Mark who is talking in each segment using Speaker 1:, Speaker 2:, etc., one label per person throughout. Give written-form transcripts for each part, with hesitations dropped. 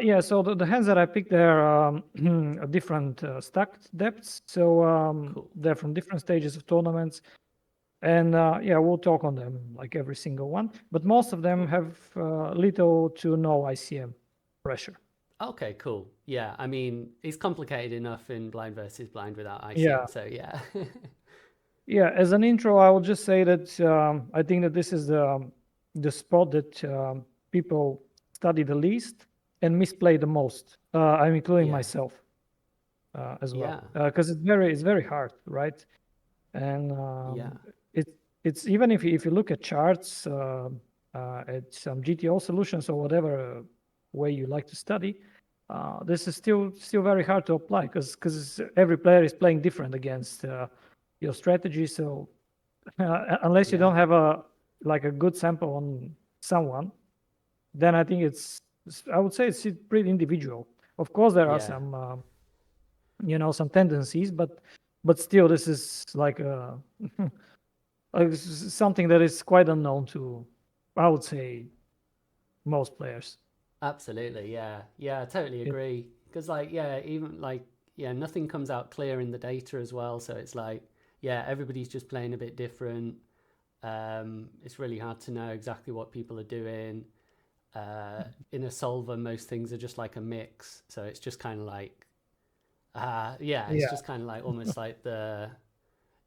Speaker 1: Yeah, so the hands that I picked there are different stacked depths. So
Speaker 2: Cool.
Speaker 1: they're from different stages of tournaments. And yeah, we'll talk on them like every single one. But most of them
Speaker 2: Cool.
Speaker 1: have little to no ICM pressure.
Speaker 2: Okay, cool. Yeah, I mean, it's complicated enough in blind versus blind without
Speaker 1: Yeah.
Speaker 2: ICM, so yeah.
Speaker 1: Yeah, as an intro, I will just say that I think that this is the spot that people study the least and misplay the most. I'm including
Speaker 2: Yeah.
Speaker 1: myself as well
Speaker 2: Yeah.
Speaker 1: because it's very hard, right? And
Speaker 2: Yeah.
Speaker 1: it it's even if you look at charts at some GTO solutions or whatever way you like to study, this is still very hard to apply because every player is playing different against your strategy. So unless you
Speaker 2: Yeah.
Speaker 1: don't have a like a good sample on someone, then I think I would say it's pretty individual. Of course, there are
Speaker 2: Yeah.
Speaker 1: some some tendencies, but still, this is like something that is quite unknown to, I would say, most players.
Speaker 2: Absolutely. Yeah. Yeah, I totally
Speaker 1: It,
Speaker 2: agree. Because, like, yeah, even like, yeah, nothing comes out clear in the data as well. So it's like, yeah, everybody's just playing a bit different. It's really hard to know exactly what people are doing. In a solver, most things are just like a mix. So it's just kind of like, yeah, it's
Speaker 1: yeah,
Speaker 2: just kind of like almost like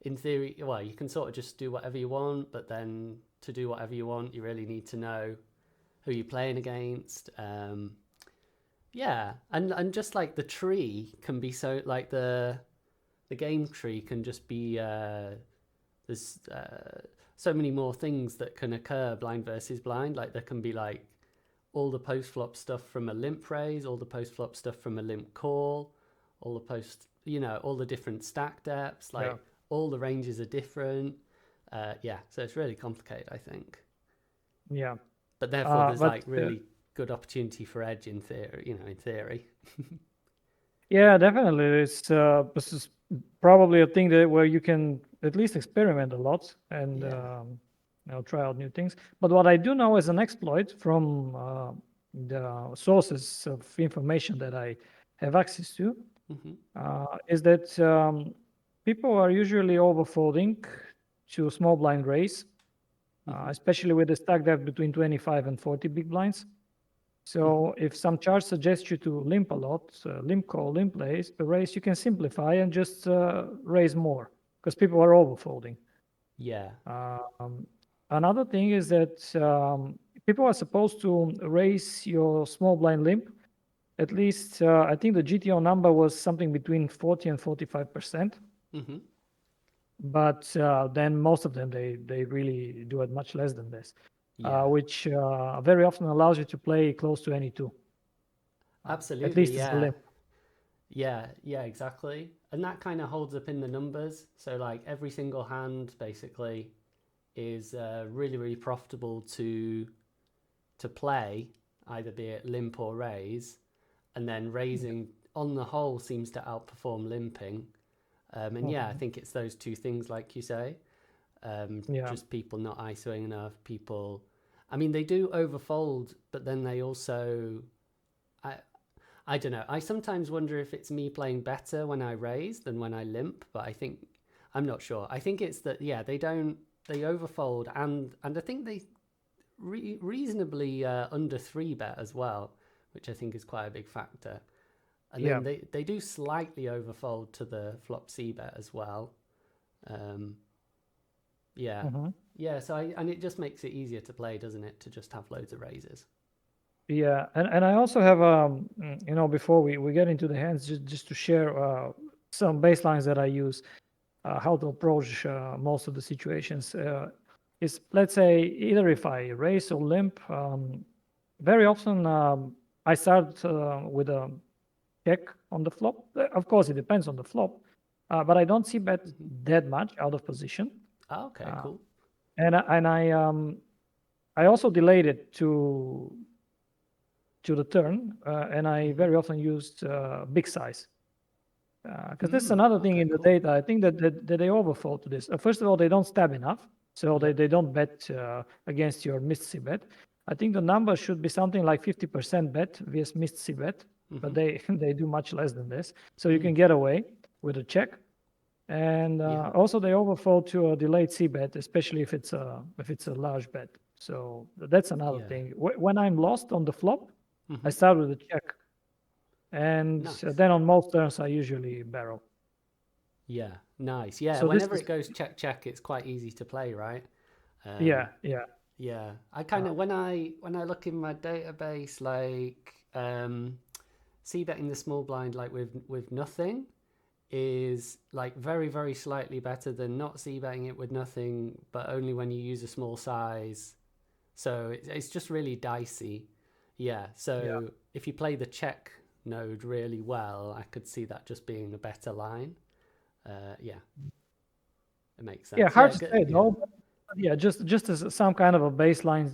Speaker 2: in theory, well, you can sort of just do whatever you want, but then to do whatever you want, you really need to know who you're playing against. Yeah, and just like the tree can be so like the game tree can just be there's so many more things that can occur blind versus blind. Like there can be like all the post flop stuff from a limp raise, all the post flop stuff from a limp call, all the post, all the different stack depths,
Speaker 1: yeah,
Speaker 2: like all the ranges are different. Yeah, so it's really complicated, I think.
Speaker 1: yeah.
Speaker 2: But therefore, there's
Speaker 1: But
Speaker 2: like really good opportunity for edge in theory, in theory.
Speaker 1: yeah, definitely, this is probably a thing that where you can at least experiment a lot and
Speaker 2: Yeah.
Speaker 1: try out new things. But what I do know as an exploit from the sources of information that I have access to
Speaker 2: Hmm.
Speaker 1: is that people are usually overfolding to small blind raise,
Speaker 2: Hmm.
Speaker 1: especially with the stack depth between 25 and 40 big blinds.
Speaker 2: Hmm.
Speaker 1: So if some chart suggests you to limp a lot, limp call, limp raise, you can simplify and just raise more because people are overfolding.
Speaker 2: Yeah.
Speaker 1: Um, Another thing is that people are supposed to raise your small blind limp. At least I think the GTO number was something between 40 and 45%.
Speaker 2: Hmm.
Speaker 1: But then most of them they really do it much less than this,
Speaker 2: Yeah.
Speaker 1: which very often allows you to play close to any two. At
Speaker 2: Absolutely.
Speaker 1: least it's a
Speaker 2: Yeah.
Speaker 1: limp.
Speaker 2: Yeah. Yeah. Exactly. And that kind of holds up in the numbers. So like every single hand basically is really really profitable to play, either be it limp or raise, and then raising on the whole seems to outperform limping. And yeah, I
Speaker 1: Mhm.
Speaker 2: think it's those two things, like you say.
Speaker 1: Yeah.
Speaker 2: Just people not ISOing enough. People, I mean, they do overfold, but then they also, I, I don't know. I sometimes wonder if it's me playing better when I raise than when I limp, but I think I'm not sure. I think it's that yeah, they overfold and I think they reasonably under three bet as well, which I think is quite a big factor. And
Speaker 1: Yeah.
Speaker 2: then they do slightly overfold to the flop C bet as well. Um, yeah,
Speaker 1: Hmm.
Speaker 2: yeah. So and it just makes it easier to play, doesn't it? To just have loads of raises.
Speaker 1: Yeah. And I also have before we get into the hands, just to share some baselines that I use, how to approach most of the situations. Is let's say either if I raise or limp, very often I start with a check on the flop. Of course, it depends on the flop, but I don't see bet
Speaker 2: Hmm.
Speaker 1: that much out of position.
Speaker 2: Oh, okay,
Speaker 1: Uh,
Speaker 2: cool.
Speaker 1: and I also delayed it to the turn, and I
Speaker 2: Hmm.
Speaker 1: very often used big size because this is
Speaker 2: Mm,
Speaker 1: another thing
Speaker 2: okay,
Speaker 1: in the
Speaker 2: cool.
Speaker 1: data. I think that they overfold to this. First of all, they don't stab enough, so
Speaker 2: Yep.
Speaker 1: they don't bet against your missed bet. I think the number should be something like 50% bet vs missed c bet, but they they do much less than this. So you can get away with a check, and
Speaker 2: Yeah.
Speaker 1: also they overfold to a delayed c bet, especially if it's a large bet. So that's another
Speaker 2: Yeah.
Speaker 1: thing. When I'm lost on the flop, I
Speaker 2: Hmm.
Speaker 1: start with a check, and
Speaker 2: Nice.
Speaker 1: then on most turns I usually barrel.
Speaker 2: Yeah. Nice. Yeah.
Speaker 1: So this
Speaker 2: Whenever
Speaker 1: is
Speaker 2: it goes check check, it's quite easy to play, right?
Speaker 1: yeah,
Speaker 2: Um,
Speaker 1: yeah.
Speaker 2: yeah. I kind of when I look in my database, like see betting the small blind like with nothing is like very very slightly better than not c betting it with nothing, but only when you use a small size. So it's just really dicey. Yeah.
Speaker 1: Yeah.
Speaker 2: So if you play the check node really well, I could see that just being a better line. Yeah, it makes
Speaker 1: Yeah,
Speaker 2: sense.
Speaker 1: hard
Speaker 2: Yeah,
Speaker 1: to
Speaker 2: good.
Speaker 1: say
Speaker 2: Yeah.
Speaker 1: though. But yeah, just as some kind of a baseline,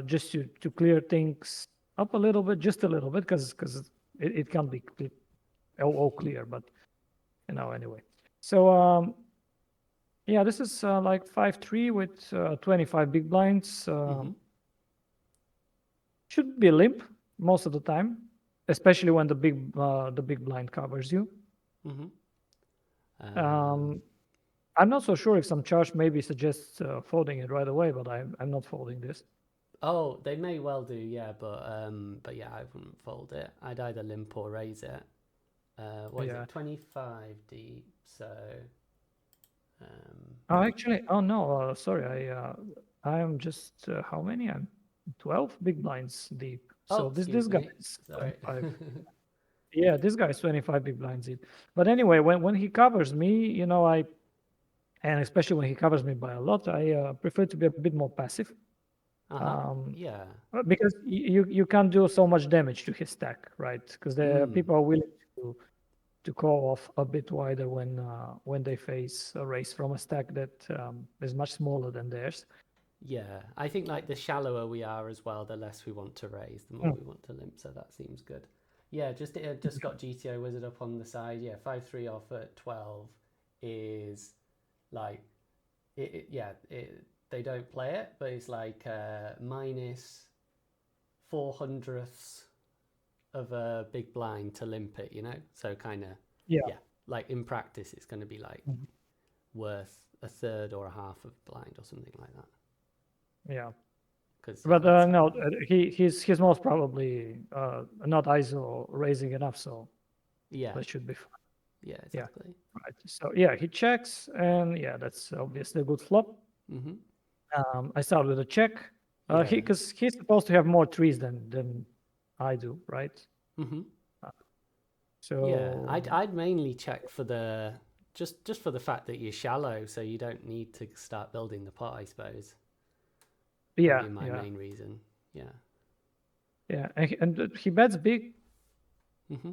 Speaker 1: just to clear things up a little bit, just a little bit, because it can't be all clear, but anyway. So yeah, this is like 5-3 with 25 big blinds.
Speaker 2: Mm-hmm.
Speaker 1: Should be limp most of the time, especially when the big blind covers you.
Speaker 2: Mm-hmm.
Speaker 1: Um, I'm not so sure if some charge maybe suggests folding it right away, but I'm not folding this.
Speaker 2: Oh, they may well do, yeah, but yeah, I wouldn't fold it. I'd either limp or raise it. What is
Speaker 1: Yeah.
Speaker 2: it? 25 deep. So, um,
Speaker 1: Oh, actually, oh no, sorry. I am just how many? I'm 12 big blinds deep.
Speaker 2: oh,
Speaker 1: So this
Speaker 2: excuse
Speaker 1: guy
Speaker 2: me.
Speaker 1: is
Speaker 2: Sorry.
Speaker 1: 25. Yeah, this guy is 25 big blinds deep. But anyway, when he covers me, I and especially when he covers me by a lot, I prefer to be a bit more passive.
Speaker 2: Uh-huh.
Speaker 1: Um,
Speaker 2: Yeah.
Speaker 1: because you can't do so much damage to his stack, right? Because the
Speaker 2: Mm.
Speaker 1: people are willing to call off a bit wider when they face a race from a stack that is much smaller than theirs.
Speaker 2: Yeah. I think like the shallower we are as well, the less we want to raise, the more
Speaker 1: Mm.
Speaker 2: we want to limp. So that seems good. Yeah, just got GTO Wizard up on the side. Yeah, 5-3 off at 12 is like yeah, they don't play it, but it's like minus 400ths of a big blind to limp it, So kind of,
Speaker 1: Yeah.
Speaker 2: yeah, like in practice, it's going to be like
Speaker 1: Mhm.
Speaker 2: worth a third or a half of blind or something like that.
Speaker 1: Yeah.
Speaker 2: Because, yeah,
Speaker 1: But
Speaker 2: that's
Speaker 1: no, he's most probably not ISO raising enough, so
Speaker 2: yeah,
Speaker 1: that should be fine.
Speaker 2: yeah,
Speaker 1: Yeah.
Speaker 2: exactly.
Speaker 1: Right. So yeah, he checks, and yeah, that's obviously a good flop.
Speaker 2: Mm-hmm.
Speaker 1: I start with a check.
Speaker 2: Yeah.
Speaker 1: Because he's supposed to have more trees than I do, right?
Speaker 2: Mm-hmm.
Speaker 1: Uh,
Speaker 2: Yeah,
Speaker 1: So
Speaker 2: I'd mainly check for the just for the fact that you're shallow, so you don't need to start building the pot, I suppose.
Speaker 1: yeah,
Speaker 2: Probably my
Speaker 1: yeah,
Speaker 2: main reason. Yeah.
Speaker 1: yeah, and he bets big.
Speaker 2: Mm-hmm.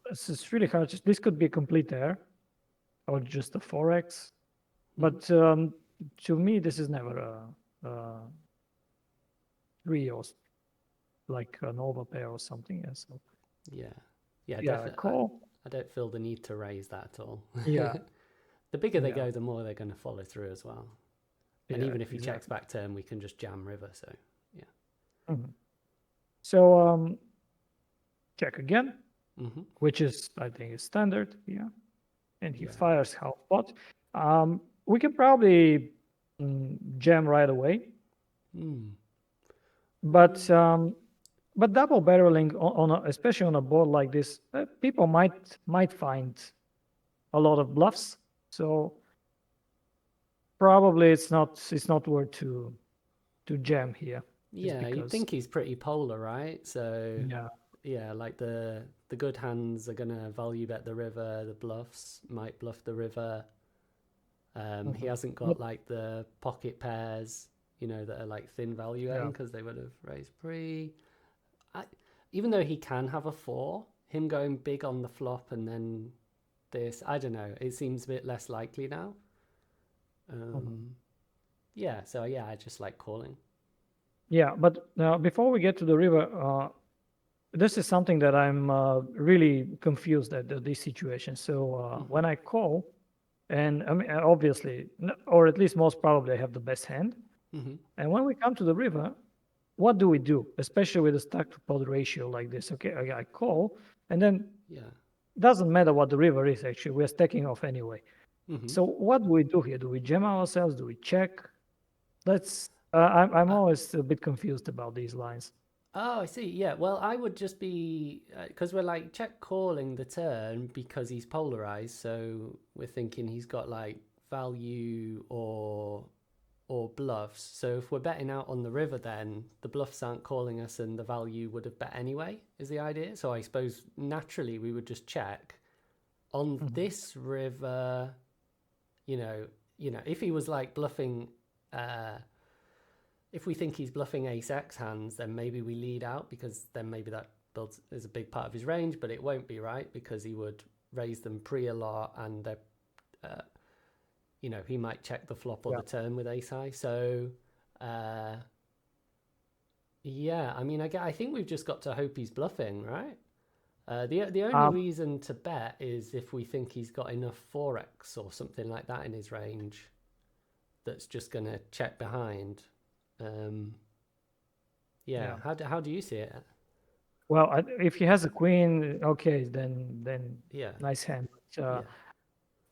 Speaker 1: It's really hard. This could be a complete error or just a 4x,
Speaker 2: Mm-hmm.
Speaker 1: but to me, this is never a 3 or like an overpair or something. Yeah, so
Speaker 2: Yeah. Yeah,
Speaker 1: yeah,
Speaker 2: definitely.
Speaker 1: call.
Speaker 2: I don't feel the need to raise that at all.
Speaker 1: Yeah,
Speaker 2: The bigger they
Speaker 1: yeah,
Speaker 2: go, the more they're going to follow through as well. And
Speaker 1: yeah,
Speaker 2: even if he checks
Speaker 1: exactly.
Speaker 2: back turn, we can just jam river. So, yeah.
Speaker 1: Mhm. So check again,
Speaker 2: Mm-hmm.
Speaker 1: which is I think is standard. Yeah, and he
Speaker 2: Yeah.
Speaker 1: fires half pot. We can probably jam right away,
Speaker 2: Mm.
Speaker 1: but double barreling especially on a board like this, people might find a lot of bluffs. So probably it's not worth to jam here, just
Speaker 2: Yeah, you'd
Speaker 1: because
Speaker 2: think he's pretty polar, right? So,
Speaker 1: yeah.
Speaker 2: yeah, like the good hands are gonna value bet the river. The bluffs might bluff the river. He
Speaker 1: Mhm.
Speaker 2: hasn't
Speaker 1: But
Speaker 2: got like the pocket pairs, that are like thin valuing
Speaker 1: yeah,
Speaker 2: because they would have raised pre. I, Even though he can have a four, him going big on the flop and then this, I don't know. It seems a bit less likely now.
Speaker 1: mhm.
Speaker 2: Yeah, so yeah, I just like calling.
Speaker 1: Yeah, but before we get to the river, this is something that I'm really confused at this situation. So
Speaker 2: Mm-hmm.
Speaker 1: when I call, and I mean, obviously, or at least most probably, I have the best hand.
Speaker 2: Mm-hmm.
Speaker 1: And when we come to the river, what do we do, especially with a stack to pod ratio like this? Okay, I call, and then
Speaker 2: Yeah.
Speaker 1: doesn't matter what the river is. Actually, we're stacking off anyway.
Speaker 2: Hmm.
Speaker 1: So what do we do here? Do we jam ourselves? Do we check? Let's. I'm
Speaker 2: Uh,
Speaker 1: always a bit confused about these lines.
Speaker 2: oh, I see. Yeah. Well, I would just be because we're like check calling the turn because he's polarized. So we're thinking he's got like value or bluffs. So if we're betting out on the river, then the bluffs aren't calling us, and the value would have bet anyway. Is the idea? So I suppose naturally we would just check on
Speaker 1: Mhm.
Speaker 2: this river. You know, if he was like bluffing. If we think he's bluffing ace X hands, then maybe we lead out because then maybe that builds is a big part of his range, but it won't be right because he would raise them pre a lot and they're, uh, he might check the flop or
Speaker 1: Yeah.
Speaker 2: the turn with ace high. So, uh, yeah, I mean, I think we've just got to hope he's bluffing, right? The only
Speaker 1: Um,
Speaker 2: reason to bet is if we think he's got enough 4x or something like that in his range that's just going to check behind. Um, yeah,
Speaker 1: yeah.
Speaker 2: how do you see it?
Speaker 1: Well, if he has a queen, okay, then
Speaker 2: Yeah,
Speaker 1: nice hand. But,
Speaker 2: yeah.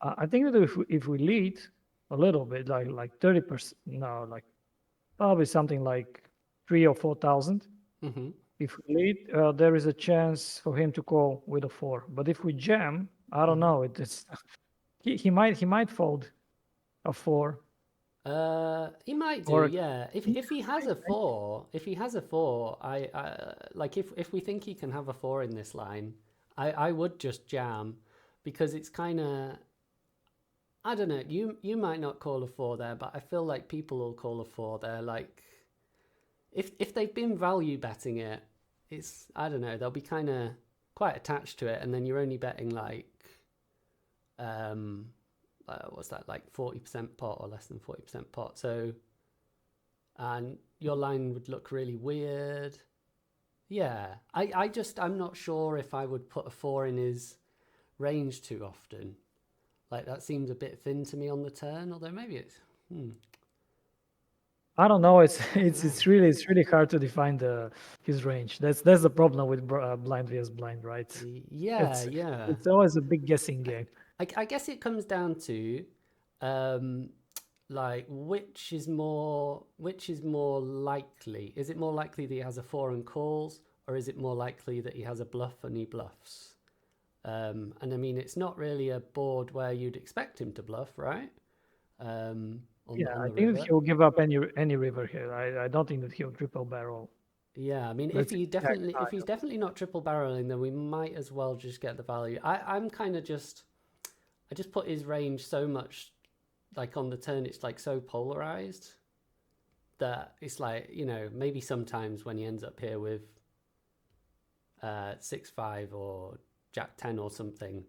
Speaker 1: I think that if we lead a little bit, like 30%, no, like probably something like 3 or 4 thousand.
Speaker 2: Mm-hmm.
Speaker 1: If we lead, there is a chance for him to call with a four. But if we jam, I don't
Speaker 2: Mm-hmm.
Speaker 1: know. It's he might fold a four
Speaker 2: He might do,
Speaker 1: or a
Speaker 2: yeah. If he has a four, I like if we think he can have a four in this line, I would just jam, because it's kind of I don't know. You might not call a four there, but I feel like people will call a four there. Like if they've been value betting it, it's I don't know. They'll be kind of quite attached to it, and then you're only betting like um what's that, like 40% pot or less than 40% pot. So and your line would look really weird. Yeah, I'm not sure if I would put a four in his range too often. Like that seems a bit thin to me on the turn. Although maybe it's
Speaker 1: I don't know. It's
Speaker 2: I don't
Speaker 1: it's
Speaker 2: know.
Speaker 1: it's really hard to define the his range. That's the problem with blind vs blind, right?
Speaker 2: Yeah,
Speaker 1: It's
Speaker 2: yeah.
Speaker 1: it's always a big guessing game.
Speaker 2: I guess it comes down to um, like which is more likely? Is it more likely that he has a four and calls, or is it more likely that he has a bluff and he bluffs? And I mean, it's not really a board where you'd expect him to bluff, right? On
Speaker 1: Yeah,
Speaker 2: on
Speaker 1: I
Speaker 2: the
Speaker 1: think that
Speaker 2: river.
Speaker 1: he'll give up any river here. I don't think that he'll triple barrel.
Speaker 2: Yeah, I mean,
Speaker 1: Let's say jack
Speaker 2: if
Speaker 1: high.
Speaker 2: he's definitely not triple barreling, then we might as well just get the value. I'm kind of just I just put his range so much like on the turn. It's like so polarized that it's like maybe sometimes when he ends up here with 6-5 or Jack 10 or something,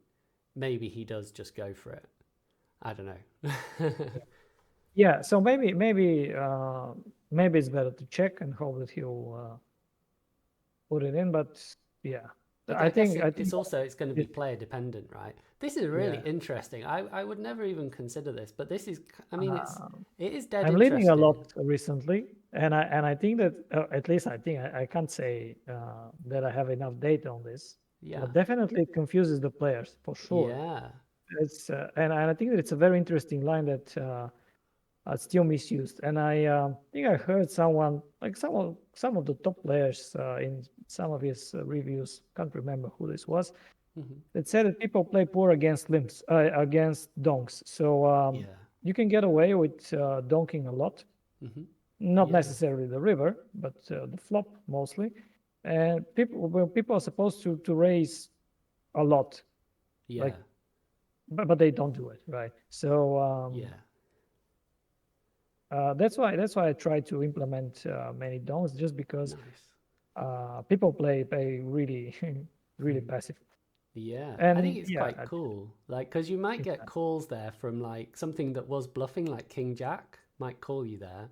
Speaker 2: maybe he does just go for it. I don't know.
Speaker 1: Yeah, so maybe it's better to check and hope that he'll put it in. But yeah,
Speaker 2: I
Speaker 1: I
Speaker 2: guess
Speaker 1: think I
Speaker 2: it's
Speaker 1: think
Speaker 2: also it's going to be
Speaker 1: it,
Speaker 2: player dependent, right? This is really
Speaker 1: yeah.
Speaker 2: interesting. I would never even consider this, but this is. I mean,
Speaker 1: Uh,
Speaker 2: it is dead
Speaker 1: I'm leading a
Speaker 2: interesting.
Speaker 1: lot recently, and I think that at least I think I can't say that I have enough data on this,
Speaker 2: Yeah,
Speaker 1: but definitely it confuses the players for sure.
Speaker 2: yeah,
Speaker 1: It's and I think that it's a very interesting line that still misused. And I think I heard someone like some of the top players in some of his reviews. Can't remember who this was.
Speaker 2: hmm,
Speaker 1: That said that people play poor against limps, against donks. So
Speaker 2: yeah,
Speaker 1: you can get away with donking a lot,
Speaker 2: hmm,
Speaker 1: not
Speaker 2: yeah,
Speaker 1: necessarily the river, but the flop mostly. And people are supposed to raise a lot, like,
Speaker 2: yeah,
Speaker 1: but they don't do it, right? So
Speaker 2: yeah.
Speaker 1: that's why I try to implement many donks, just because
Speaker 2: Nice.
Speaker 1: people play really really
Speaker 2: Hmm.
Speaker 1: passive.
Speaker 2: Yeah, I think
Speaker 1: And
Speaker 2: it's
Speaker 1: yeah,
Speaker 2: quite cool. Like, because you might get
Speaker 1: yeah,
Speaker 2: calls there from like something that was bluffing, like King Jack might call you there,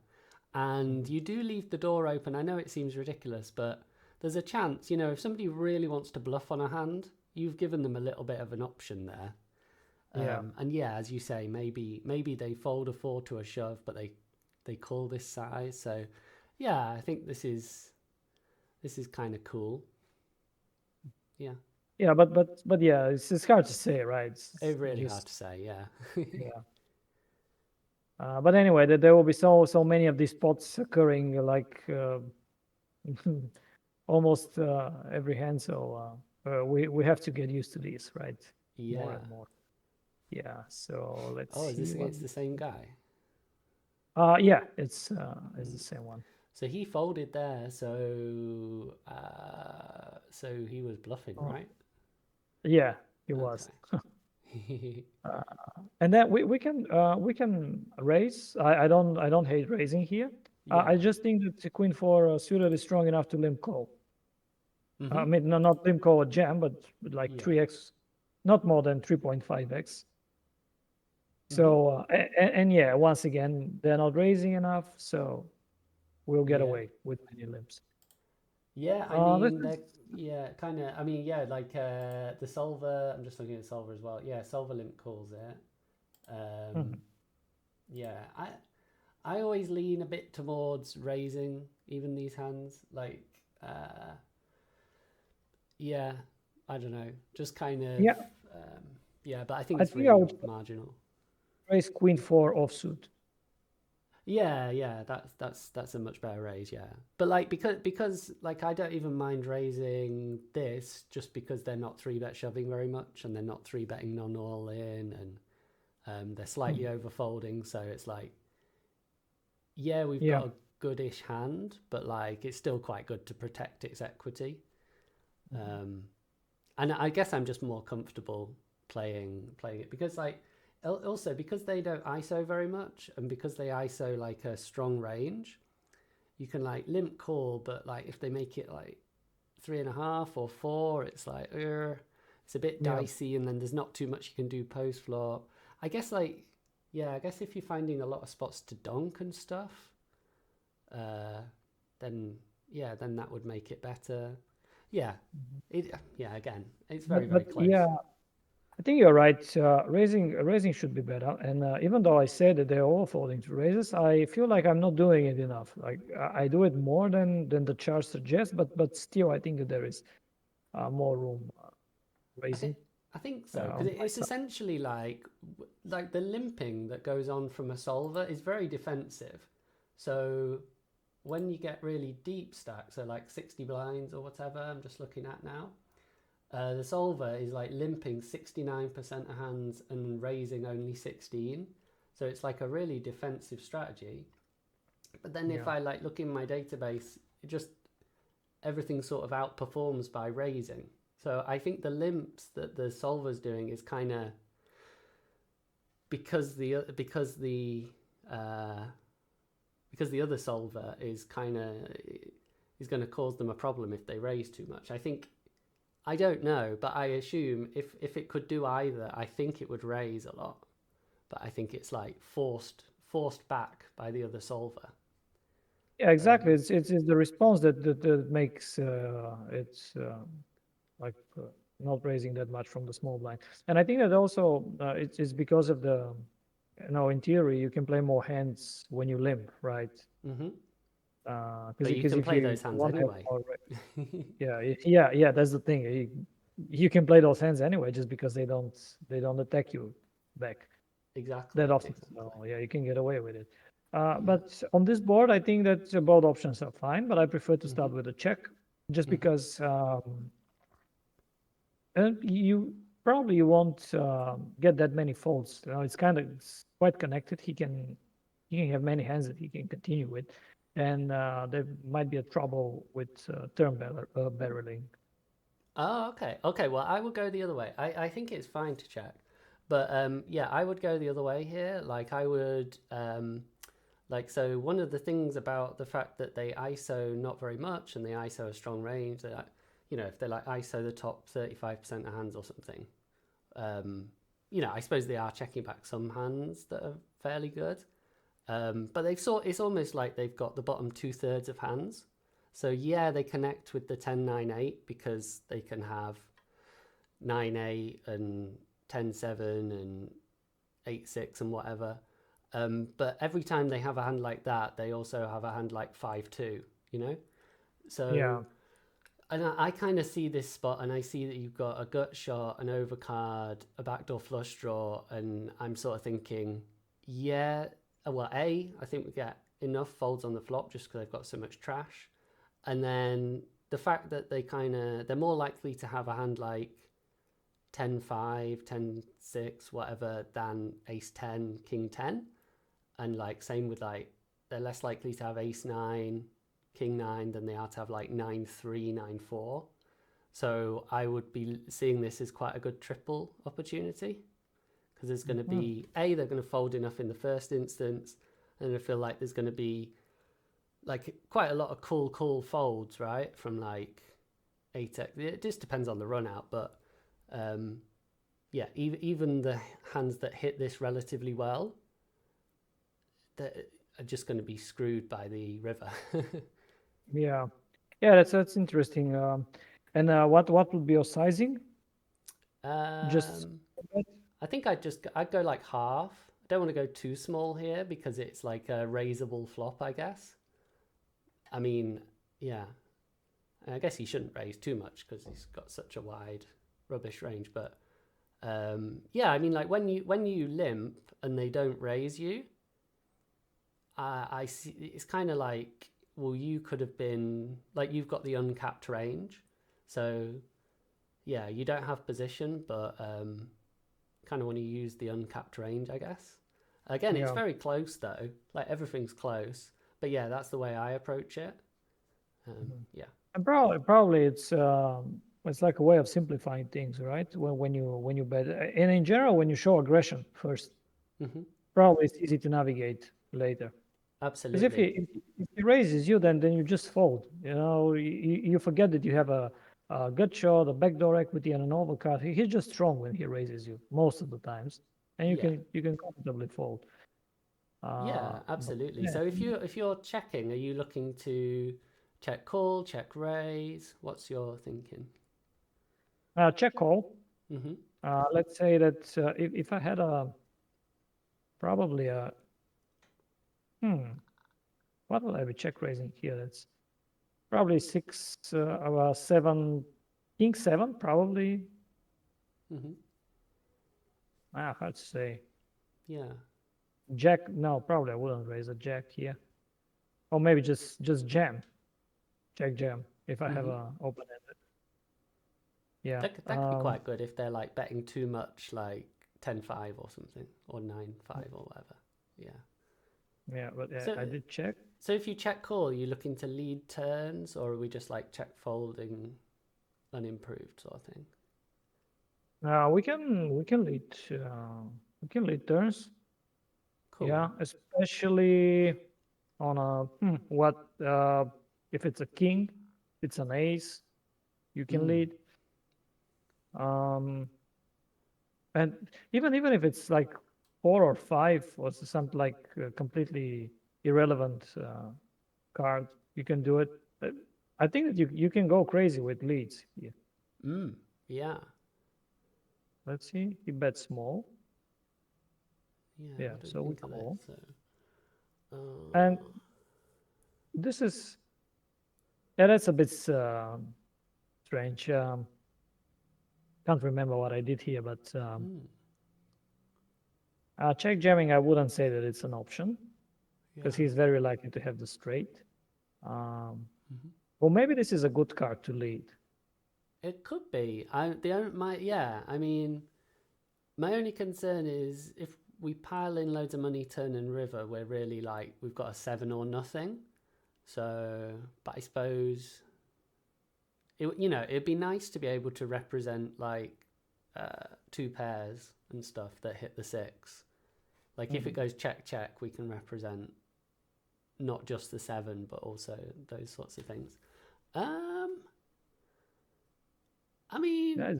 Speaker 2: and you do leave the door open. I know it seems ridiculous, but there's a chance, if somebody really wants to bluff on a hand, you've given them a little bit of an option there.
Speaker 1: yeah,
Speaker 2: And yeah, as you say, maybe they fold a four to a shove, but they call this size. So Yeah, I think this is kind of cool. Yeah,
Speaker 1: Yeah, but yeah, it's hard to say, right?
Speaker 2: it's
Speaker 1: It's
Speaker 2: really hard
Speaker 1: just
Speaker 2: to say. Yeah.
Speaker 1: yeah. But anyway, there will be so many of these spots occurring like almost every hand. So we have to get used to these, right? More
Speaker 2: Yeah.
Speaker 1: and more. Yeah. So let's
Speaker 2: Oh, is
Speaker 1: see
Speaker 2: this
Speaker 1: what.
Speaker 2: against the same guy?
Speaker 1: Yeah, it's the
Speaker 2: Mm.
Speaker 1: same one.
Speaker 2: So he folded there. So he was bluffing,
Speaker 1: Oh,
Speaker 2: right?
Speaker 1: yeah, it was.
Speaker 2: Okay.
Speaker 1: Uh, and then we can raise. I don't hate raising here. I
Speaker 2: Yeah.
Speaker 1: just think that the queen four suited is strong enough to limp call.
Speaker 2: Mm-hmm.
Speaker 1: I mean, no, not limp call a jam, but like
Speaker 2: Yeah.
Speaker 1: 3x, not more than 3.5x.
Speaker 2: Mm-hmm.
Speaker 1: So and yeah, once again, they're not raising enough, so we'll get
Speaker 2: Yeah.
Speaker 1: away with many limps.
Speaker 2: Yeah, I
Speaker 1: This
Speaker 2: mean,
Speaker 1: is.
Speaker 2: they're, yeah, kind of. I mean, yeah, like the solver. I'm just looking at solver as well. Yeah, solver limp calls it. Um,
Speaker 1: Mhm.
Speaker 2: yeah, I always lean a bit towards raising even these hands. Like, yeah, I don't know, just kind of,
Speaker 1: Yeah,
Speaker 2: um, yeah. But I think
Speaker 1: I
Speaker 2: it's
Speaker 1: think I
Speaker 2: really
Speaker 1: would
Speaker 2: marginal.
Speaker 1: raise queen four offsuit.
Speaker 2: Yeah, yeah, that's a much better raise, yeah. But like because like I don't even mind raising this just because they're not three bet shoving very much and they're not three betting non all in and they're slightly
Speaker 1: Mhm.
Speaker 2: over folding, so it's like yeah, we've
Speaker 1: Yeah.
Speaker 2: got a goodish hand, but like it's still quite good to protect its equity.
Speaker 1: Mhm.
Speaker 2: Um, and I guess I'm just more comfortable playing it because like also because they don't ISO very much and because they ISO like a strong range, you can like limp call, but like if they make it like 3.5 or 4, it's like it's a bit
Speaker 1: Yeah.
Speaker 2: dicey, and then there's not too much you can do post flop. I guess like yeah, I guess if you're finding a lot of spots to donk and stuff, uh, then yeah, then that would make it better. Yeah,
Speaker 1: Mhm.
Speaker 2: yeah, again, it's very
Speaker 1: But
Speaker 2: very
Speaker 1: yeah,
Speaker 2: close.
Speaker 1: I think you're right. Raising should be better. And even though I said that they're all folding to raises, I feel like I'm not doing it enough. Like I do it more than the chart suggests, but still, I think that there is more room
Speaker 2: I think
Speaker 1: raising
Speaker 2: I think so because
Speaker 1: on my
Speaker 2: it's
Speaker 1: side.
Speaker 2: essentially like the limping that goes on from a solver is very defensive. So when you get really deep stacks, so like 60 blinds or whatever, I'm just looking at now, the solver is like limping 69% of hands and raising only 16. So it's like a really defensive strategy. But then if
Speaker 1: Yeah.
Speaker 2: I like look in my database, it just everything sort of outperforms by raising. So I think the limps that the solver's doing is kind of uh, because the other solver is kind of is going to cause them a problem if they raise too much. I think I don't know, but I assume if it could do either, I think it would raise a lot. But I think it's like forced back by the other solver.
Speaker 1: Yeah, exactly.
Speaker 2: Um,
Speaker 1: It's the response that makes it's like not raising that much from the small blind. And I think that also it's because of the, in theory, you can play more hands when you limp, right?
Speaker 2: mm-hmm.
Speaker 1: Because
Speaker 2: But you
Speaker 1: because
Speaker 2: can
Speaker 1: if
Speaker 2: play
Speaker 1: you
Speaker 2: those hands
Speaker 1: want to have
Speaker 2: anyway.
Speaker 1: more, yeah, yeah, that's the thing. You can play those hands anyway, just because they don't attack you back that
Speaker 2: Exactly,
Speaker 1: often. So
Speaker 2: exactly.
Speaker 1: yeah, you can get away with it.
Speaker 2: Yeah.
Speaker 1: But on this board, I think that both options are fine. But I prefer to
Speaker 2: Mm-hmm.
Speaker 1: start with a check, just
Speaker 2: Mm-hmm.
Speaker 1: because and you won't get that many folds. It's quite connected. He can have many hands that he can continue with, and there might be a trouble with barreling.
Speaker 2: Oh, okay. Okay, well, I would go the other way. I think it's fine to check. But yeah, I would go the other way here. Like, I would, so one of the things about the fact that they ISO not very much and they ISO a strong range, that, if they like ISO the top 35% of hands or something, um, I suppose they are checking back some hands that are fairly good. But it's almost like they've got the bottom two-thirds of hands. So yeah, they connect with the 10-9-8 because they can have 9-8 and 10-7 and 8-6 and whatever. But every time they have a hand like that, they also have a hand like 5-2, you know?
Speaker 1: Yeah.
Speaker 2: So, and I kind of see this spot and I see that you've got a gut shot, an overcard, a backdoor flush draw, and I'm sort of thinking, yeah, well, I think we get enough folds on the flop just because I've got so much trash. And then the fact that they're more likely to have a hand like 10-5, 10-6, whatever, than ace 10, king 10. And like, same with like, they're less likely to have ace 9, king 9 than they are to have like 9-3, 9-4. So I would be seeing this as quite a good triple opportunity because there's going to be they're going to fold enough in the first instance, and I feel like there's going to be like quite a lot of cool folds, right? From like 8x. It just depends on the run out, but yeah, even the hands that hit this relatively well, that are just going to be screwed by the river.
Speaker 1: Yeah. Yeah, that's interesting. And what would be your sizing? Just
Speaker 2: um, I think I'd go like half. I don't want to go too small here because it's like a raisable flop, I guess. I mean, yeah, I guess he shouldn't raise too much because he's got such a wide rubbish range. But yeah, I mean, like when you limp and they don't raise you, I see it's kind of like, well, you could have been like, you've got the uncapped range, so yeah, you don't have position, but kind of want to use the uncapped range, I guess. Again, it's
Speaker 1: yeah.
Speaker 2: very close though, like everything's close, but yeah, that's the way I approach it.
Speaker 1: Mhm.
Speaker 2: Yeah.
Speaker 1: And probably it's like a way of simplifying things, right? When you bet, and in general, when you show aggression first,
Speaker 2: Hmm.
Speaker 1: probably it's easy to navigate later. Because if he
Speaker 2: Absolutely.
Speaker 1: if he raises you, then you just fold. You forget that you have a gut shot, a backdoor equity, and an overcard. He's just strong when he raises you most of the times, and you
Speaker 2: Yeah.
Speaker 1: can comfortably fold.
Speaker 2: Yeah,
Speaker 1: But
Speaker 2: absolutely.
Speaker 1: yeah,
Speaker 2: So if you're checking, are you looking to check call, check raise? What's your thinking?
Speaker 1: check call.
Speaker 2: Hmm.
Speaker 1: Let's say that if I had probably a hmm, what will I be check raising here? That's probably six, seven, king seven, probably.
Speaker 2: Hmm.
Speaker 1: Hard to say.
Speaker 2: Yeah.
Speaker 1: Jack, no, probably I wouldn't raise a jack here. Or maybe just jam, jack jam if I have
Speaker 2: Hmm.
Speaker 1: a open ended. Yeah.
Speaker 2: That could be quite good if they're like betting too much, like 10-5 or something, or 9-5 or whatever. Yeah.
Speaker 1: Yeah, but
Speaker 2: So
Speaker 1: I did check.
Speaker 2: so if you check call, are you looking to lead turns, or are we just like check folding unimproved sort of thing?
Speaker 1: We can lead turns.
Speaker 2: Cool.
Speaker 1: Yeah, especially on a what if it's a king, it's an ace, you can
Speaker 2: Mm.
Speaker 1: lead. Um, and even if it's like four or five or something like completely irrelevant card, you can do it. Uh, I think that you can go crazy with leads. Yeah.
Speaker 2: Mm. Yeah.
Speaker 1: Let's see. He bet small.
Speaker 2: Yeah.
Speaker 1: Yeah,
Speaker 2: What do we
Speaker 1: so we
Speaker 2: think of this?
Speaker 1: call.
Speaker 2: So,
Speaker 1: And
Speaker 2: uh,
Speaker 1: this is yeah, that's a bit strange. Can't remember what I did here, but
Speaker 2: mm,
Speaker 1: check jamming, I wouldn't say that it's an option because
Speaker 2: yeah.
Speaker 1: he's very likely to have the straight. Um,
Speaker 2: Hmm.
Speaker 1: well, maybe this is a good card to lead.
Speaker 2: It could be. My yeah. I mean, my only concern is if we pile in loads of money turn and river, we're really like we've got a seven or nothing. So, but I suppose it'd be nice to be able to represent like two pairs and stuff that hit the six. Like if it
Speaker 1: Mhm.
Speaker 2: goes check check, we can represent not just the seven, but also those sorts of things. Um, I mean,
Speaker 1: Yeah,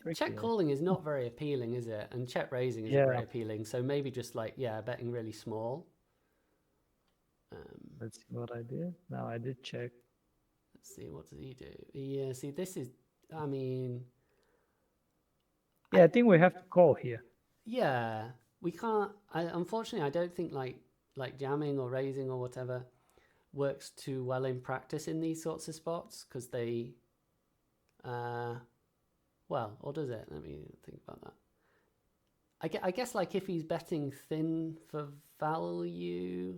Speaker 1: it's
Speaker 2: check
Speaker 1: tricky.
Speaker 2: calling is not very appealing, is it? And check raising isn't
Speaker 1: Yeah,
Speaker 2: very appealing. So maybe just like yeah, betting really small. Um,
Speaker 1: let's see what I did. Now I did check.
Speaker 2: let's see, what does he do? Yeah, see, this is. I mean,
Speaker 1: Yeah,
Speaker 2: I
Speaker 1: I think we have to call here.
Speaker 2: yeah. we can't. Unfortunately, I don't think like jamming or raising or whatever works too well in practice in these sorts of spots because they, well, or does it? Let me think about that. I guess like if he's betting thin for value,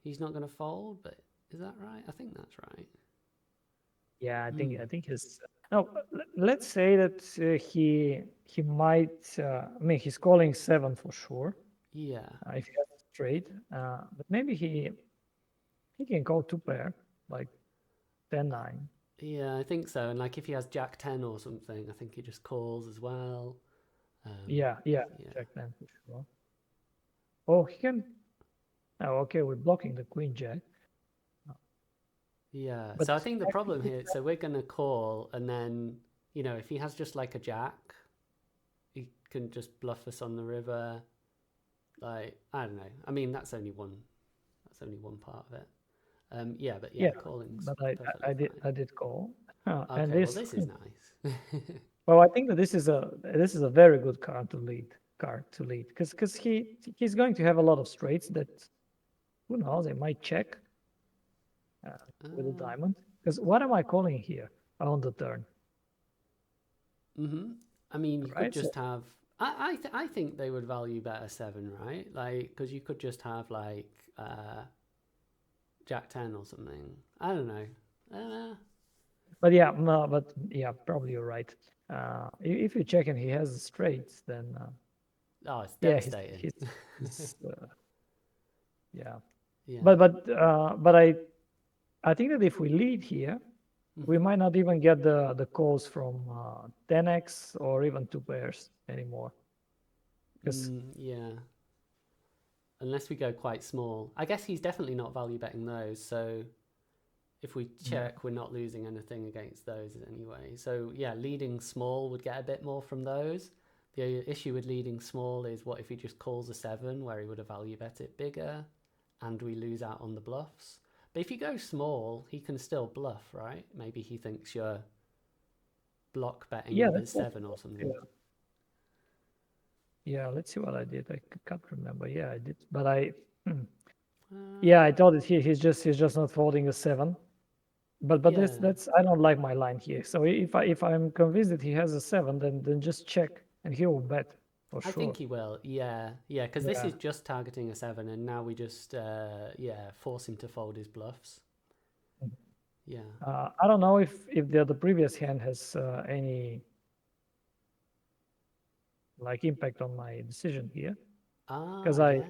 Speaker 2: he's not going to fold. But is that right? I think that's right.
Speaker 1: Yeah,
Speaker 2: Hmm.
Speaker 1: I think his. No, let's say that he might. I mean, he's calling 7 for sure.
Speaker 2: Yeah.
Speaker 1: If he has a straight, but maybe he can call 2 pair, like 10-9.
Speaker 2: Yeah, I think so. And like if he has Jack 10 or something, I think he just calls as well.
Speaker 1: Yeah, yeah,
Speaker 2: Yeah.
Speaker 1: Jack 10 for sure. Oh, he can. Oh, okay, we're blocking the Queen Jack.
Speaker 2: Yeah.
Speaker 1: But
Speaker 2: So I think the problem
Speaker 1: actually,
Speaker 2: here, so we're going to call, and then, if he has just like a Jack, he can just bluff us on the river. Like, I don't know. I mean, that's only one part of it. Yeah, but yeah,
Speaker 1: yeah,
Speaker 2: calling's
Speaker 1: but
Speaker 2: perfectly fine.
Speaker 1: I did call. And
Speaker 2: Okay, well,
Speaker 1: this,
Speaker 2: this is nice.
Speaker 1: well, I think that this is a very good card to lead because he's going to have a lot of straights that who knows, they might check uh, with a
Speaker 2: uh,
Speaker 1: diamond. Because what am I calling here on the turn,
Speaker 2: mm-hmm. I mean, you could
Speaker 1: right? So
Speaker 2: just have. I think they would value better seven, right? Like, because you could just have like Jack 10 or something. I don't know. Uh,
Speaker 1: but yeah, no, but yeah, probably you're right. If you check and he has the straights, then
Speaker 2: oh, it's
Speaker 1: yeah,
Speaker 2: devastating.
Speaker 1: he's yeah.
Speaker 2: Yeah.
Speaker 1: But I think that if we lead here, we
Speaker 2: Mm-hmm.
Speaker 1: might not even get the calls from 10x or even 2 pairs anymore. Because
Speaker 2: Yeah. Unless we go quite small. I guess he's definitely not value betting those. So if we
Speaker 1: no,
Speaker 2: check, we're not losing anything against those anyway. So yeah, leading small would get a bit more from those. The issue with leading small is what if he just calls a seven where he would have value bet it bigger and we lose out on the bluffs. But if you go small, he can still bluff, right? Maybe he thinks you're block betting
Speaker 1: yeah,
Speaker 2: with his
Speaker 1: that's
Speaker 2: seven or
Speaker 1: possible.
Speaker 2: something.
Speaker 1: Yeah, yeah. Let's see what I did. I can't remember. Yeah, I did, hmm. Yeah, I
Speaker 2: Uh,
Speaker 1: thought that he's just not folding a 7. But
Speaker 2: yeah,
Speaker 1: that's I don't like my line here. So if I'm convinced that he has a 7, then just check and he will bet for
Speaker 2: I
Speaker 1: sure.
Speaker 2: think he will. Yeah, yeah, because this
Speaker 1: Yeah.
Speaker 2: is just targeting a seven, and now we just yeah force him to fold his bluffs.
Speaker 1: Mhm.
Speaker 2: Yeah.
Speaker 1: I don't know if the previous hand has any like impact on my decision here
Speaker 2: Ah,
Speaker 1: because I
Speaker 2: yeah.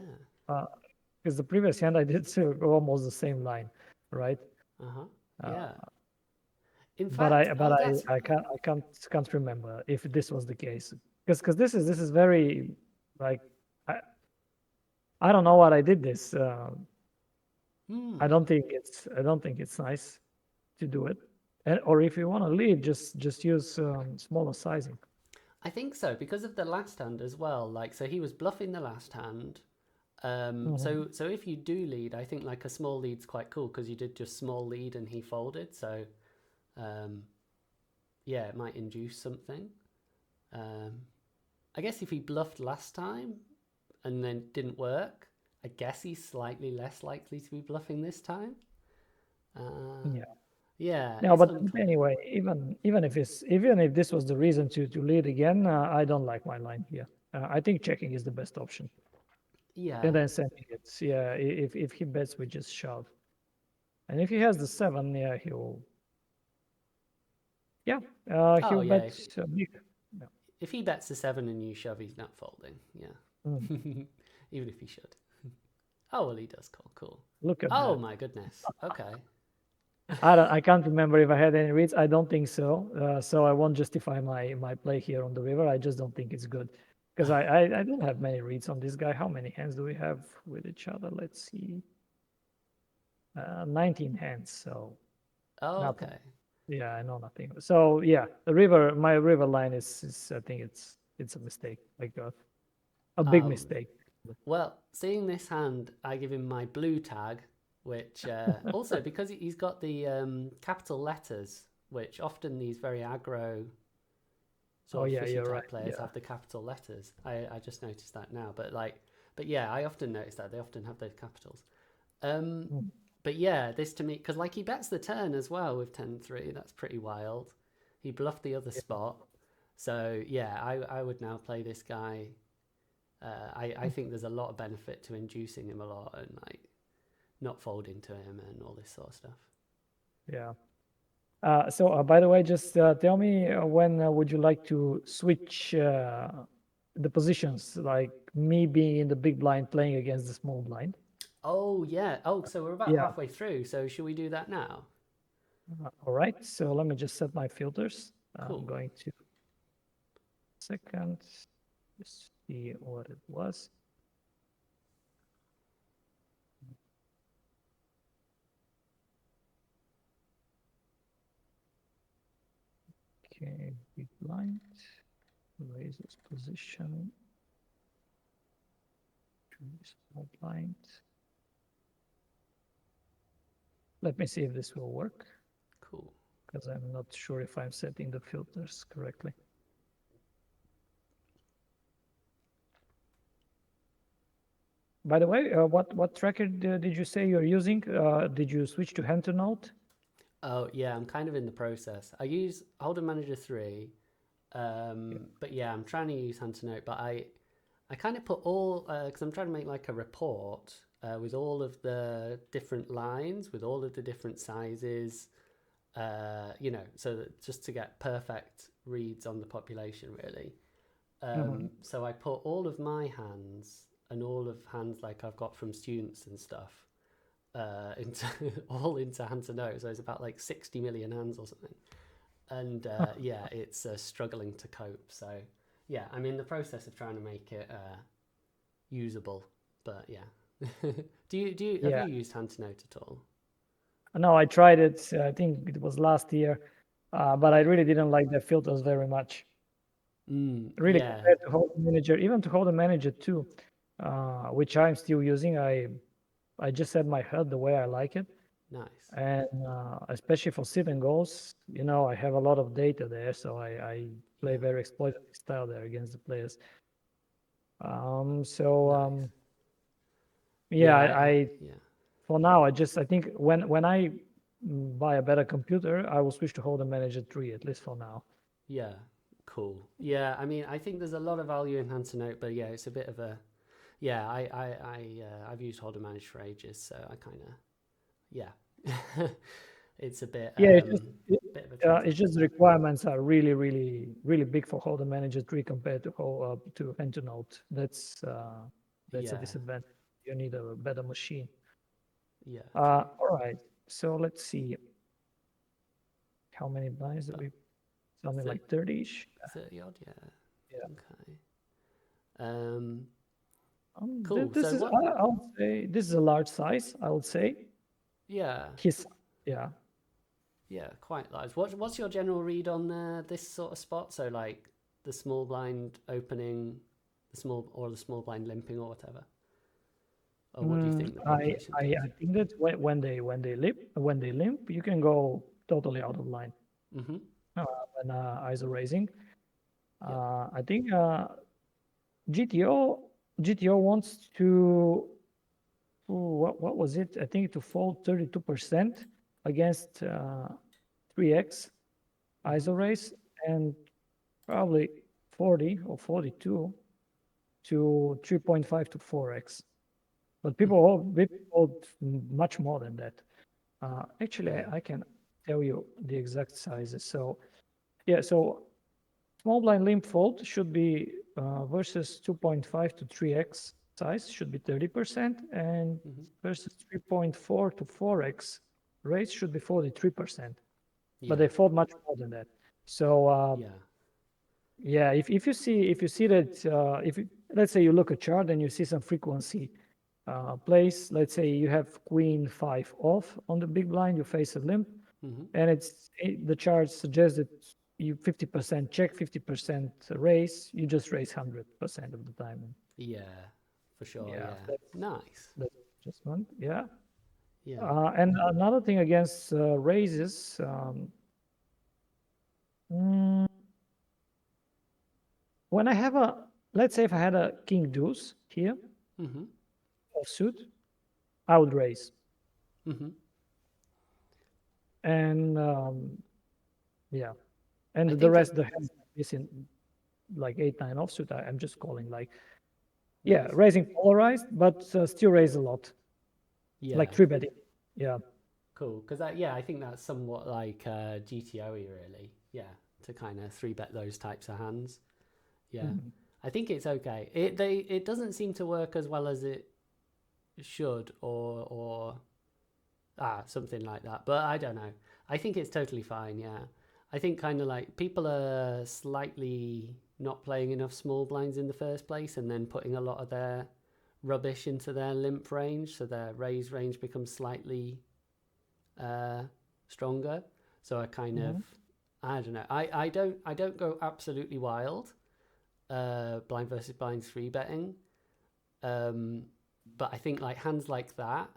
Speaker 1: uh, because the previous hand I did almost the same line, right?
Speaker 2: Uh huh.
Speaker 1: Uh,
Speaker 2: Yeah. In
Speaker 1: but
Speaker 2: fact, oh, that's
Speaker 1: I can't remember if this was the case because this is very like I I don't know what I did this.
Speaker 2: hmm.
Speaker 1: I don't think it's nice to do it. And, or if you want to lead, just use smaller sizing.
Speaker 2: I think so because of the last hand as well. Like, so he was bluffing the last hand.
Speaker 1: Mhm.
Speaker 2: So if you do lead, I think like a small lead's quite cool because you did just small lead and he folded. So um, yeah, it might induce something. Um, I guess if he bluffed last time and then didn't work, I guess he's slightly less likely to be bluffing this time. Uh,
Speaker 1: Yeah.
Speaker 2: yeah,
Speaker 1: No,
Speaker 2: it's
Speaker 1: but
Speaker 2: unclear.
Speaker 1: anyway, even if this was the reason to lead again, I don't like my line here. I think checking is the best option, and
Speaker 2: Yeah.
Speaker 1: then sending it. Yeah, if he bets, we just shove, and if he has the 7, yeah, yeah,
Speaker 2: Oh
Speaker 1: he'll
Speaker 2: yeah.
Speaker 1: bet big. Yeah.
Speaker 2: If he bets a seven and you shove, he's not folding. Yeah.
Speaker 1: Mm,
Speaker 2: Even if he should. Oh well, he does call. Cool.
Speaker 1: look at
Speaker 2: Oh
Speaker 1: that.
Speaker 2: my goodness. Okay.
Speaker 1: I can't remember if I had any reads. I don't think so. So I won't justify my play here on the river. I just don't think it's good because I don't have many reads on this guy. How many hands do we have with each other? Let's see. 19 hands. So
Speaker 2: Oh,
Speaker 1: nothing.
Speaker 2: okay.
Speaker 1: Yeah, I know nothing. So yeah, my river line is I think it's a mistake. Like a big
Speaker 2: Um.
Speaker 1: mistake.
Speaker 2: Well, seeing this hand, I give him my blue tag, which also because he's got the capital letters, which often these very aggro
Speaker 1: Oh
Speaker 2: sort of
Speaker 1: yeah,
Speaker 2: fishy
Speaker 1: you're right.
Speaker 2: type players
Speaker 1: Yeah.
Speaker 2: have the capital letters. I just noticed that now, but yeah, I often notice that they often have those capitals. Um,
Speaker 1: Mm.
Speaker 2: but yeah, this to me, because like he bets the turn as well with 10-3. That's pretty wild. He bluffed the other
Speaker 1: Yeah.
Speaker 2: spot. So yeah, I would now play this guy. I think there's a lot of benefit to inducing him a lot and like not folding to him and all this sort of stuff.
Speaker 1: Yeah. So, by the way, just tell me when would you like to switch the positions, like me being in the big blind playing against the small blind?
Speaker 2: Oh yeah. Oh, so we're about
Speaker 1: Yeah.
Speaker 2: halfway through. So should we do that now?
Speaker 1: All right. So let me just set my filters. I'm
Speaker 2: Cool.
Speaker 1: going to second just see what it was. Okay, big blind, raise this position, small blind. Let me see if this will work
Speaker 2: Cool.
Speaker 1: because I'm not sure if I'm setting the filters correctly. By the way, what tracker did you say you're using? Did you switch to hand to note?
Speaker 2: Oh yeah, I'm kind of in the process. I use Holder Manager 3,
Speaker 1: Yeah.
Speaker 2: but yeah, I'm trying to use Hand to Note. But I kind of put all because I'm trying to make like a report with all of the different lines, with all of the different sizes. So that just to get perfect reads on the population, really.
Speaker 1: Mhm.
Speaker 2: So I put all of my hands and all of hands like I've got from students and stuff into all into Hand to Note. So it's about like 60 million hands or something. And yeah, it's struggling to cope. So yeah, I'm in the process of trying to make it usable. But yeah, do you have
Speaker 1: Yeah.
Speaker 2: you used Hand to Note at all?
Speaker 1: No, I tried it. I think it was last year, but I really didn't like the filters very much. Really,
Speaker 2: Yeah,
Speaker 1: compared to Hold Manager, even to Hold Manager 2, which I'm still using. I just set my HUD the way I like it.
Speaker 2: nice.
Speaker 1: And especially for sit and goals, I have a lot of data there, so I play
Speaker 2: Yeah,
Speaker 1: very exploitative style there against the players. So
Speaker 2: nice.
Speaker 1: yeah,
Speaker 2: Yeah,
Speaker 1: I
Speaker 2: yeah.
Speaker 1: for now I think when I buy a better computer, I will switch to Hold Manager 3 at least for now.
Speaker 2: Yeah, cool. Yeah, I mean, I think there's a lot of value in Hand to Note, but yeah, it's a bit of a yeah. I've used Holder Manage for ages, so I kind of yeah. It's a
Speaker 1: Yeah,
Speaker 2: bit of a trade-off.
Speaker 1: it's just the requirements are really, really, really big for Hold Manager 3 compared to to Hand to Note. That's a
Speaker 2: Yeah,
Speaker 1: disadvantage. You need a better machine.
Speaker 2: yeah, true.
Speaker 1: All right. So let's see how many blinds do
Speaker 2: About
Speaker 1: we? Something
Speaker 2: 30,
Speaker 1: like 30-ish.
Speaker 2: 30 odd. Yeah.
Speaker 1: Yeah.
Speaker 2: Okay. Cool.
Speaker 1: This
Speaker 2: So
Speaker 1: is
Speaker 2: what?
Speaker 1: I would say this is a large size. I would say
Speaker 2: Yeah,
Speaker 1: his yeah.
Speaker 2: yeah, quite large. What's your general read on this sort of spot? So like the small blind opening, the small blind limping or whatever. Or what do you think the
Speaker 1: I,
Speaker 2: population
Speaker 1: I
Speaker 2: does?
Speaker 1: I think that when they limp, you can go totally out of line
Speaker 2: Mm-hmm.
Speaker 1: uh, when eyes are raising.
Speaker 2: Yep.
Speaker 1: I think GTO GTO wants to what was it? I think to fold 32% against 3x
Speaker 2: Mm-hmm.
Speaker 1: ISO raise and probably 40 or 42 to 3.5 to 4x. But
Speaker 2: Mm-hmm.
Speaker 1: people hold much more than that. Actually,
Speaker 2: Yeah.
Speaker 1: I can tell you the exact sizes. So yeah, so small blind limp fold should be versus 2.5 to 3x size should be 30%, and
Speaker 2: Mm-hmm.
Speaker 1: versus 3.4 to 4x raise should be 43%. But
Speaker 2: Yeah.
Speaker 1: they fold much more than that. So
Speaker 2: Yeah.
Speaker 1: yeah, if you see that let's say you look at chart and you see some frequency plays. Let's say you have queen five off on the big blind, you face a limp,
Speaker 2: Mm-hmm.
Speaker 1: and the chart suggests that you 50% check, 50% raise. You just raise 100% of the time.
Speaker 2: Yeah. For sure.
Speaker 1: Yeah,
Speaker 2: Yeah. Nice.
Speaker 1: that's just one. Yeah,
Speaker 2: Yeah.
Speaker 1: and another thing against raises. Mm, when I have a, let's say if I had a king deuce here
Speaker 2: Mm-hmm.
Speaker 1: offsuit, I would raise.
Speaker 2: Mm-hmm.
Speaker 1: And yeah, and
Speaker 2: I
Speaker 1: the
Speaker 2: think it.
Speaker 1: rest, the hands missing like 8-9 offsuit, I'm just calling like, yeah,
Speaker 2: Nice.
Speaker 1: raising polarized, but still raise a lot,
Speaker 2: Yeah.
Speaker 1: like three betting. Yeah.
Speaker 2: Cool. Because yeah, I think that's somewhat like GTOE really. Yeah, to kind of three bet those types of hands. Yeah,
Speaker 1: Mhm.
Speaker 2: I think it's okay. It doesn't seem to work as well as it should, or something like that. But I don't know. I think it's totally fine. Yeah, I think kind of like people are slightly not playing enough small blinds in the first place, and then putting a lot of their rubbish into their limp range, so their raise range becomes slightly uh, stronger. So I kind of,
Speaker 1: Mhm.
Speaker 2: I don't know. I don't go absolutely wild. Blind versus blind three betting. Um, but I think like hands like that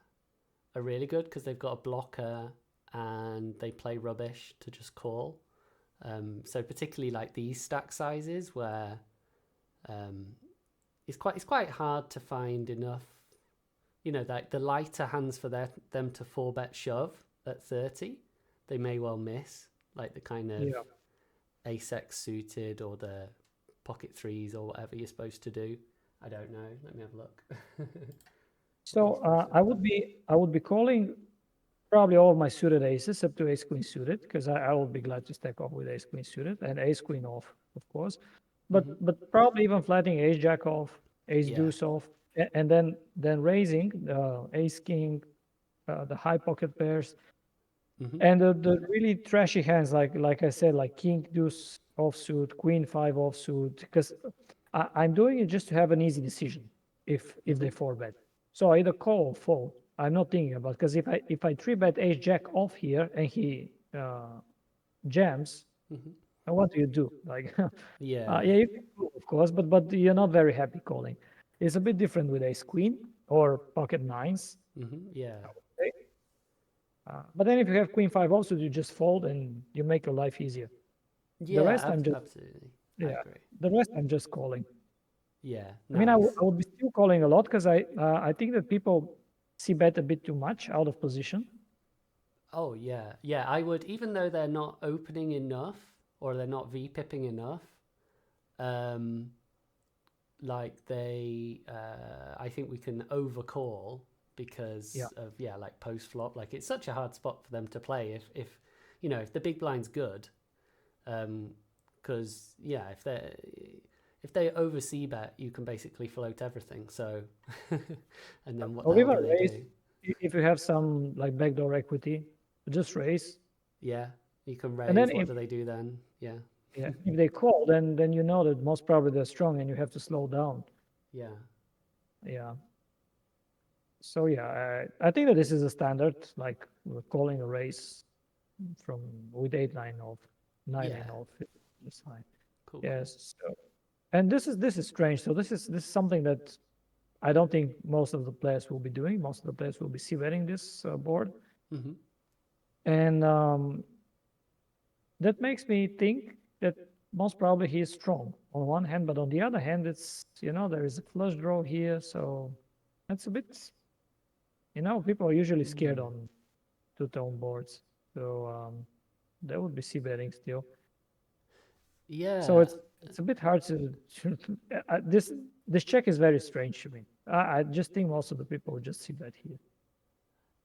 Speaker 2: are really good because they've got a blocker and they play rubbish to just call. So particularly like these stack sizes where um, it's quite hard to find enough. You know, like the lighter hands for them to four bet shove at 30, they may well miss like the kind of
Speaker 1: Yeah.
Speaker 2: ace x suited or the pocket threes or whatever you're supposed to do. I don't know. Let me have a look. What you're
Speaker 1: So
Speaker 2: supposed to do.
Speaker 1: I would be calling probably all of my suited aces up to ace queen suited because I will be glad to stack off with ace queen suited and ace queen off, of course. But
Speaker 2: Mm-hmm.
Speaker 1: but probably even flatting ace jack off, ace
Speaker 2: Yeah.
Speaker 1: deuce off, and then raising ace king, the high pocket pairs,
Speaker 2: Mm-hmm.
Speaker 1: and the really trashy hands like I said, like king deuce offsuit, queen five offsuit, because I'm doing it just to have an easy decision if
Speaker 2: Mm-hmm.
Speaker 1: they four bet. So I either call or fold. I'm not thinking about, because if I three bet ace jack off here and he jams,
Speaker 2: Mm-hmm.
Speaker 1: and what do you do? Like,
Speaker 2: Yeah.
Speaker 1: yeah, you can call, of course, but you're not very happy calling. It's a bit different with ace queen or pocket nines.
Speaker 2: Mm-hmm. Yeah.
Speaker 1: Okay? But then if you have queen five offsuit, you just fold and you make your life easier. The
Speaker 2: Yeah.
Speaker 1: rest I'm just,
Speaker 2: Absolutely. I
Speaker 1: yeah,
Speaker 2: agree.
Speaker 1: the rest I'm just calling.
Speaker 2: Yeah.
Speaker 1: I mean,
Speaker 2: Nice.
Speaker 1: I would be still calling a lot because I think that people see bet a bit too much out of position.
Speaker 2: Oh yeah. Yeah. I would, even though they're not opening enough or they're not v-pipping enough. Um, like I think we can overcall
Speaker 1: Yeah,
Speaker 2: because of yeah, like post flop. Like it's such a hard spot for them to play if you know if the big blind's good. Because yeah, if they over c bet, you can basically float everything. So, and then what the
Speaker 1: or
Speaker 2: hell
Speaker 1: even
Speaker 2: do they
Speaker 1: raise
Speaker 2: do?
Speaker 1: if you have some like backdoor equity, just raise.
Speaker 2: Yeah, you can
Speaker 1: And then
Speaker 2: raise. What
Speaker 1: if,
Speaker 2: do they do then? Yeah,
Speaker 1: yeah, if they call, then you know that most probably they're strong and you have to slow down.
Speaker 2: yeah,
Speaker 1: Yeah. So yeah, I think that this is a standard, like we're calling a race from with 8-9 off, 9-9
Speaker 2: yeah.
Speaker 1: off. It's fine.
Speaker 2: Cool, cool.
Speaker 1: Yes. So, and this is strange. So this is something that I don't think most of the players will be doing. Most of the players will be c-betting this board,
Speaker 2: Mm-hmm.
Speaker 1: and that makes me think that most probably he is strong on one hand, but on the other hand, it's there is a flush draw here, so that's a bit. People are usually scared
Speaker 2: Mm.
Speaker 1: on two-tone boards, so that would be c-betting still. So
Speaker 2: Yeah,
Speaker 1: it's a bit hard this check is very strange to me. I just think most of the people would just c-bet here.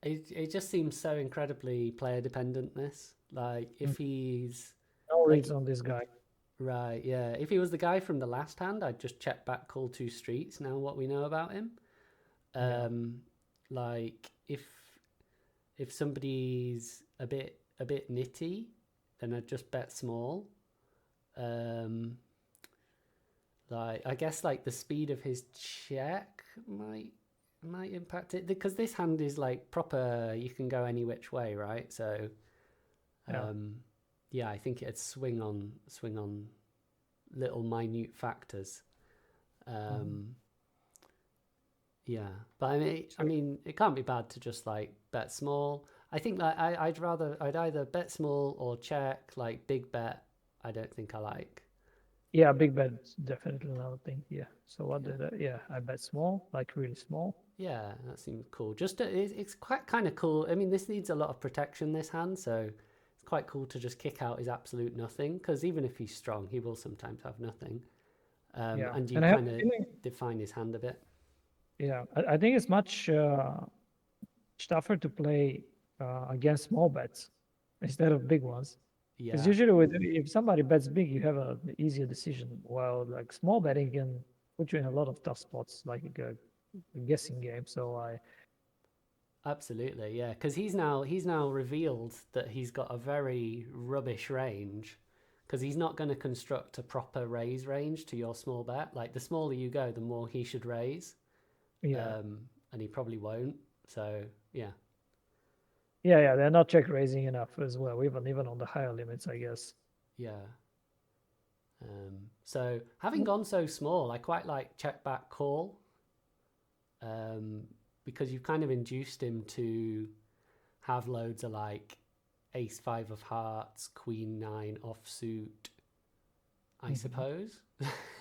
Speaker 2: it just seems so incredibly player dependent. This like
Speaker 1: Mm.
Speaker 2: if he's
Speaker 1: No reads
Speaker 2: like
Speaker 1: on this guy.
Speaker 2: right, yeah. If he was the guy from the last hand, I'd just check back, call two streets. Now what we know about him,
Speaker 1: Yeah.
Speaker 2: um, like if somebody's a bit nitty, then I'd just bet small. Um, like I guess like the speed of his check might impact it because this hand is like proper. You can go any which way, right? So
Speaker 1: Yeah.
Speaker 2: um, yeah, I think it'd swing on little minute factors.
Speaker 1: Mhm.
Speaker 2: Um, yeah, but I
Speaker 1: So
Speaker 2: mean, it can't be bad to just like bet small. I think like I'd either bet small or check. Like big bet, I don't think I like.
Speaker 1: Yeah, big bet is definitely another thing. Yeah. So what did I, yeah, I bet small, like really small.
Speaker 2: Yeah, that seems cool. It's quite kind of cool. I mean, this needs a lot of protection, this hand, so it's quite cool to just kick out his absolute nothing. Because even if he's strong, he will sometimes have nothing.
Speaker 1: Yeah.
Speaker 2: And you
Speaker 1: And I have
Speaker 2: kind
Speaker 1: a
Speaker 2: of
Speaker 1: feeling,
Speaker 2: define his hand a bit.
Speaker 1: yeah, I think it's much tougher to play against small bets instead of big ones. Because
Speaker 2: Yeah,
Speaker 1: usually, if somebody bets big, you have a easier decision. While like small betting can put you in a lot of tough spots, like a guessing game. So
Speaker 2: absolutely. Yeah, because he's now revealed that he's got a very rubbish range. Because he's not going to construct a proper raise range to your small bet. Like the smaller you go, the more he should raise,
Speaker 1: yeah,
Speaker 2: and he probably won't. So yeah,
Speaker 1: yeah, they're not check raising enough as well, even on the higher limits, I guess.
Speaker 2: yeah. So having gone so small, I quite like check back call, um, because you've kind of induced him to have loads of like ace five of hearts, queen nine offsuit, I
Speaker 1: Mhm.
Speaker 2: suppose.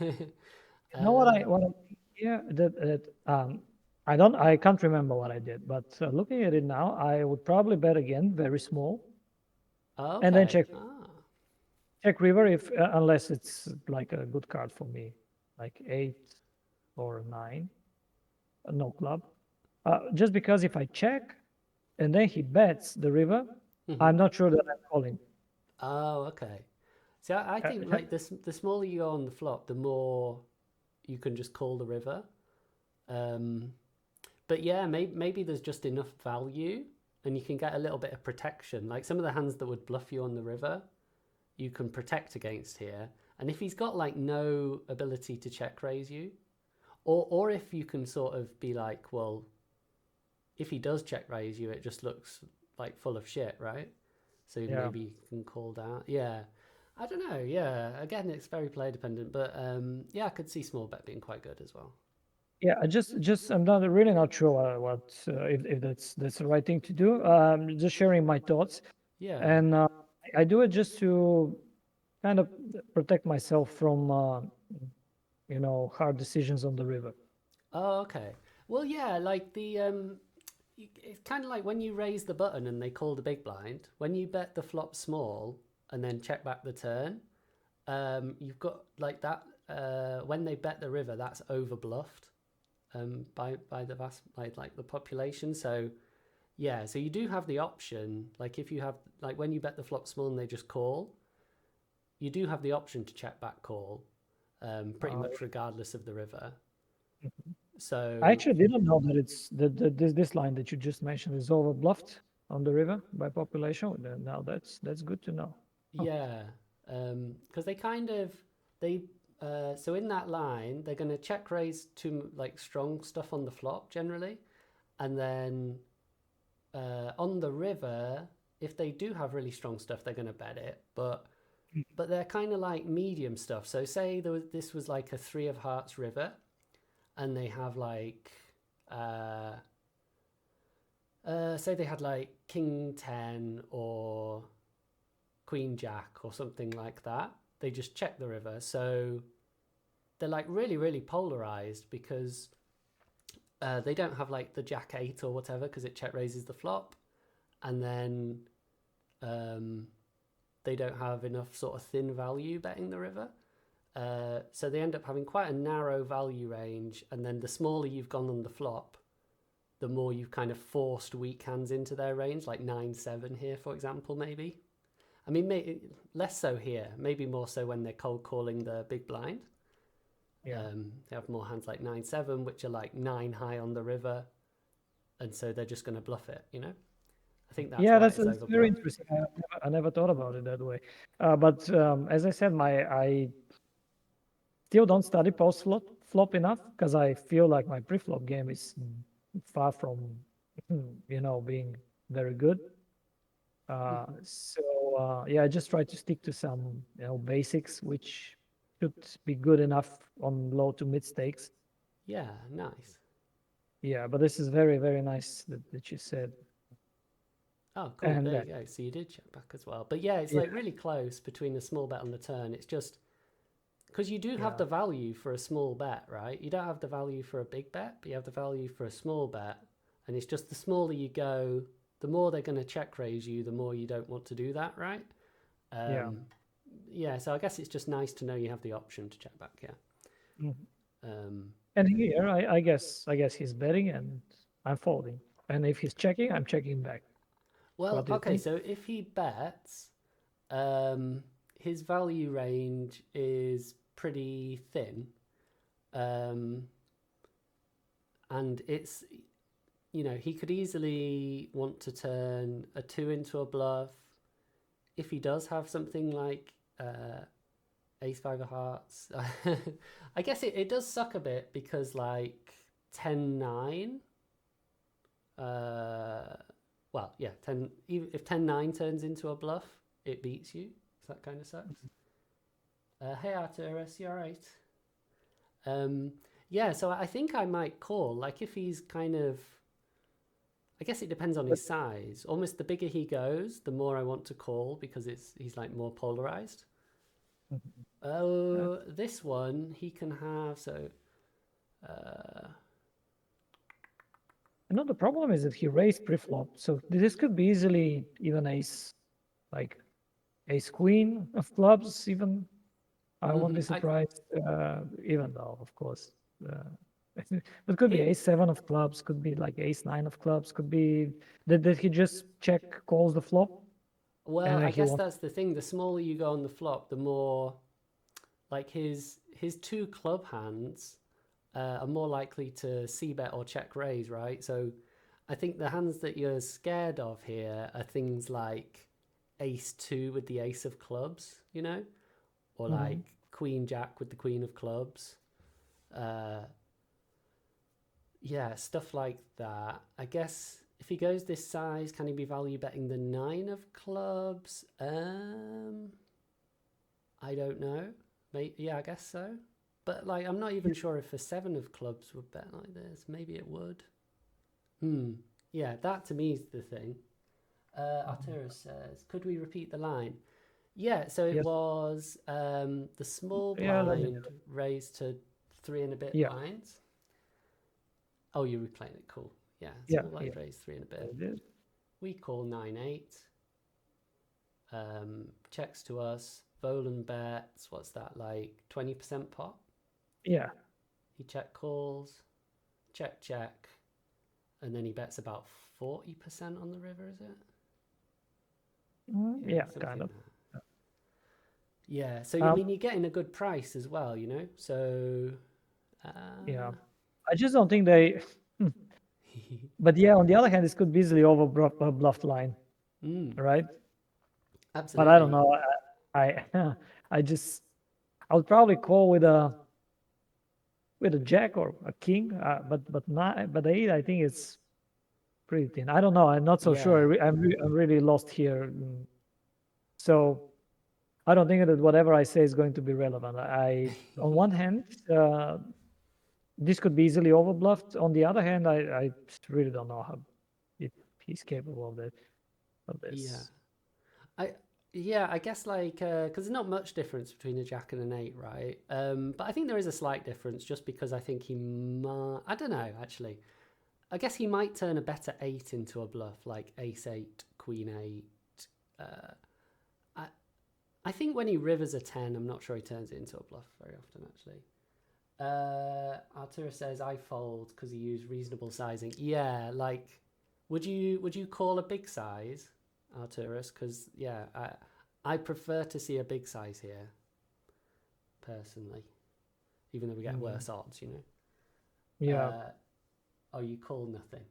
Speaker 1: You know what
Speaker 2: uh,
Speaker 1: yeah, I can't remember what I did, but looking at it now, I would probably bet again very small, and then
Speaker 2: okay.
Speaker 1: check river if unless it's like a good card for me, like eight or nine, no club. Just because if I check and then he bets the river,
Speaker 2: Hmm.
Speaker 1: I'm not sure that I'm calling.
Speaker 2: Oh, okay. See, I
Speaker 1: Uh,
Speaker 2: think like this, the smaller you go on the flop, the more you can just call the river. Um, but yeah, maybe there's just enough value and you can get a little bit of protection. Like some of the hands that would bluff you on the river, you can protect against here. And if he's got like no ability to check raise you, or if you can sort of be like, well, if he does check raise you, it just looks like full of shit, right? So
Speaker 1: yeah.
Speaker 2: maybe you can call down. Yeah, I don't know. Yeah, again, it's very player dependent, but yeah, I could see small bet being quite good as well.
Speaker 1: Yeah, I'm not really not sure what if that's the right thing to do. Just sharing my thoughts,
Speaker 2: Yeah.
Speaker 1: and I do it just to kind of protect myself from hard decisions on the river.
Speaker 2: Oh, okay. Well, yeah, like the it's kind of like when you raise the button and they call the big blind. When you bet the flop small and then check back the turn, you've got like that. When they bet the river, that's over bluffed by the vast like the population. So yeah, so you do have the option. Like if you have like when you bet the flop small and they just call, you do have the option to check back call, pretty
Speaker 1: Uh,
Speaker 2: much regardless of the river.
Speaker 1: I
Speaker 2: So
Speaker 1: actually didn't know that it's this line that you just mentioned is over bluffed on the river by population. Now that's good to know. Huh.
Speaker 2: yeah, because they kind of they so in that line they're going to check raise to like strong stuff on the flop generally, and then on the river if they do have really strong stuff they're going to bet it, but they're kind of like medium stuff. So say this was like a three of hearts river, and they have like uh, say they had like king 10 or queen jack or something like that. They just check the river. So they're like really, really polarized because they don't have like the jack 8 or whatever because it check raises the flop. And then um, they don't have enough sort of thin value betting the river. So they end up having quite a narrow value range. And then the smaller you've gone on the flop, the more you've kind of forced weak hands into their range, like 9-7 here, for example, maybe. I mean, less so here, maybe more so when they're cold calling the big blind.
Speaker 1: Yeah.
Speaker 2: They have more hands like 9-7, which are like 9 high on the river, and so they're just going to bluff it, you know? I think that's
Speaker 1: Yeah,
Speaker 2: why
Speaker 1: that's,
Speaker 2: it's
Speaker 1: that's
Speaker 2: over
Speaker 1: very
Speaker 2: bluffed.
Speaker 1: interesting. I never thought about it that way. But as I said, I still don't study post flop enough because I feel like my pre-flop game is far from being very good.
Speaker 2: Hmm.
Speaker 1: Yeah, I just try to stick to some basics, which should be good enough on low to mid stakes.
Speaker 2: Yeah, nice.
Speaker 1: Yeah, but this is very very nice that you said,
Speaker 2: Oh, cool.
Speaker 1: and
Speaker 2: There you go. So you did check back as well. But yeah, it's
Speaker 1: yeah,
Speaker 2: like really close between a small bet on the turn. It's just because you do have
Speaker 1: Yeah.
Speaker 2: the value for a small bet, right? You don't have the value for a big bet, but you have the value for a small bet. And it's just the smaller you go, the more they're going to check raise you, the more you don't want to do that, right?
Speaker 1: Yeah.
Speaker 2: Um, yeah, so I guess it's just nice to know you have the option to check back, yeah.
Speaker 1: Mhm.
Speaker 2: Um,
Speaker 1: And here, I guess he's betting and I'm folding. And if he's checking, I'm checking back.
Speaker 2: well,
Speaker 1: What do you
Speaker 2: okay,
Speaker 1: think?
Speaker 2: so if he bets, um, his value range is pretty thin. Um, and it's, he could easily want to turn a 2 into a bluff. If he does have something like ace 5 of hearts, I guess it does suck a bit because like 10-9, well, yeah, 10, if 10-9 turns into a bluff, it beats you. So that kind of sucks. Hey Arturus, you alright? Um, yeah, so I think I might call. Like if he's kind of, I guess it depends on
Speaker 1: But
Speaker 2: his size. Almost the bigger he goes, the more I want to call because he's like more polarized.
Speaker 1: uh,
Speaker 2: Oh, this one he can have. So, uh,
Speaker 1: the problem is that he raised pre-flop. So this could be easily even ace, like ace queen of clubs, even. I won't be
Speaker 2: I
Speaker 1: surprised, even though, of course. Uh, it could be
Speaker 2: it.
Speaker 1: ace seven of clubs, could be like ace nine of clubs, could be that he just check calls the flop
Speaker 2: Well,
Speaker 1: and then
Speaker 2: I
Speaker 1: he
Speaker 2: guess
Speaker 1: wants.
Speaker 2: that's the thing. The smaller you go on the flop, the more like his two club hands are more likely to c bet or check raise, right? So I think the hands that you're scared of here are things like ace two with the ace of clubs, or
Speaker 1: Mhm.
Speaker 2: like queen jack with the queen of clubs. Uh, yeah, stuff like that. I guess if he goes this size, can he be value betting the nine of clubs? I don't know. Maybe, yeah, I guess so. But like, I'm not even sure if a seven of clubs would bet like this. Maybe it would. Hmm. Yeah, that to me is the thing. Arturo says, could we repeat the line? Yeah, so it
Speaker 1: Yes.
Speaker 2: was the small
Speaker 1: Yeah, let me.
Speaker 2: blind raised to three and a bit
Speaker 1: Yeah.
Speaker 2: blinds. Oh, you're replaying it. Cool. Yeah,
Speaker 1: Yeah.
Speaker 2: small
Speaker 1: Yeah.
Speaker 2: blind raised three and a bit.
Speaker 1: It is.
Speaker 2: We call 9-8. Checks to us. Volan bets. What's that like? 20% pot.
Speaker 1: Yeah.
Speaker 2: He check calls. Check check, and then he bets about 40% on the river. Is it? Yeah,
Speaker 1: Yeah, kind
Speaker 2: something.
Speaker 1: of.
Speaker 2: Yeah. So I
Speaker 1: Um,
Speaker 2: mean, you're getting a good price as well. So.
Speaker 1: yeah.
Speaker 2: Uh,
Speaker 1: I just don't think they. But yeah, on the other hand, this could be easily over bluffed line,
Speaker 2: mm,
Speaker 1: right? But I don't
Speaker 2: absolutely.
Speaker 1: know. I I just I would probably call with a jack or a king, but not but eight. I think it's pretty thin. I don't know. I'm not so sure.
Speaker 2: Yeah.
Speaker 1: I'm really lost here. So I don't think that whatever I say is going to be relevant. On one hand, this could be easily overbluffed. On the other hand, I just really don't know how if he's capable of that of
Speaker 2: Yeah.
Speaker 1: this.
Speaker 2: I yeah, I guess like because there's not much difference between a jack and an eight, right? But I think there is a slight difference just because I think he might. I don't know actually. I guess he might turn a better eight into a bluff, like ace eight, queen eight. Uh, I I think when he rivers a 10, I'm not sure he turns it into a bluff very often actually. Arturo says I fold because he used reasonable sizing. Yeah, like would you call a big size, Arturus? Because yeah, I prefer to see a big size here personally, even though we get
Speaker 1: Mm,
Speaker 2: worse odds.
Speaker 1: yeah.
Speaker 2: Oh, you call nothing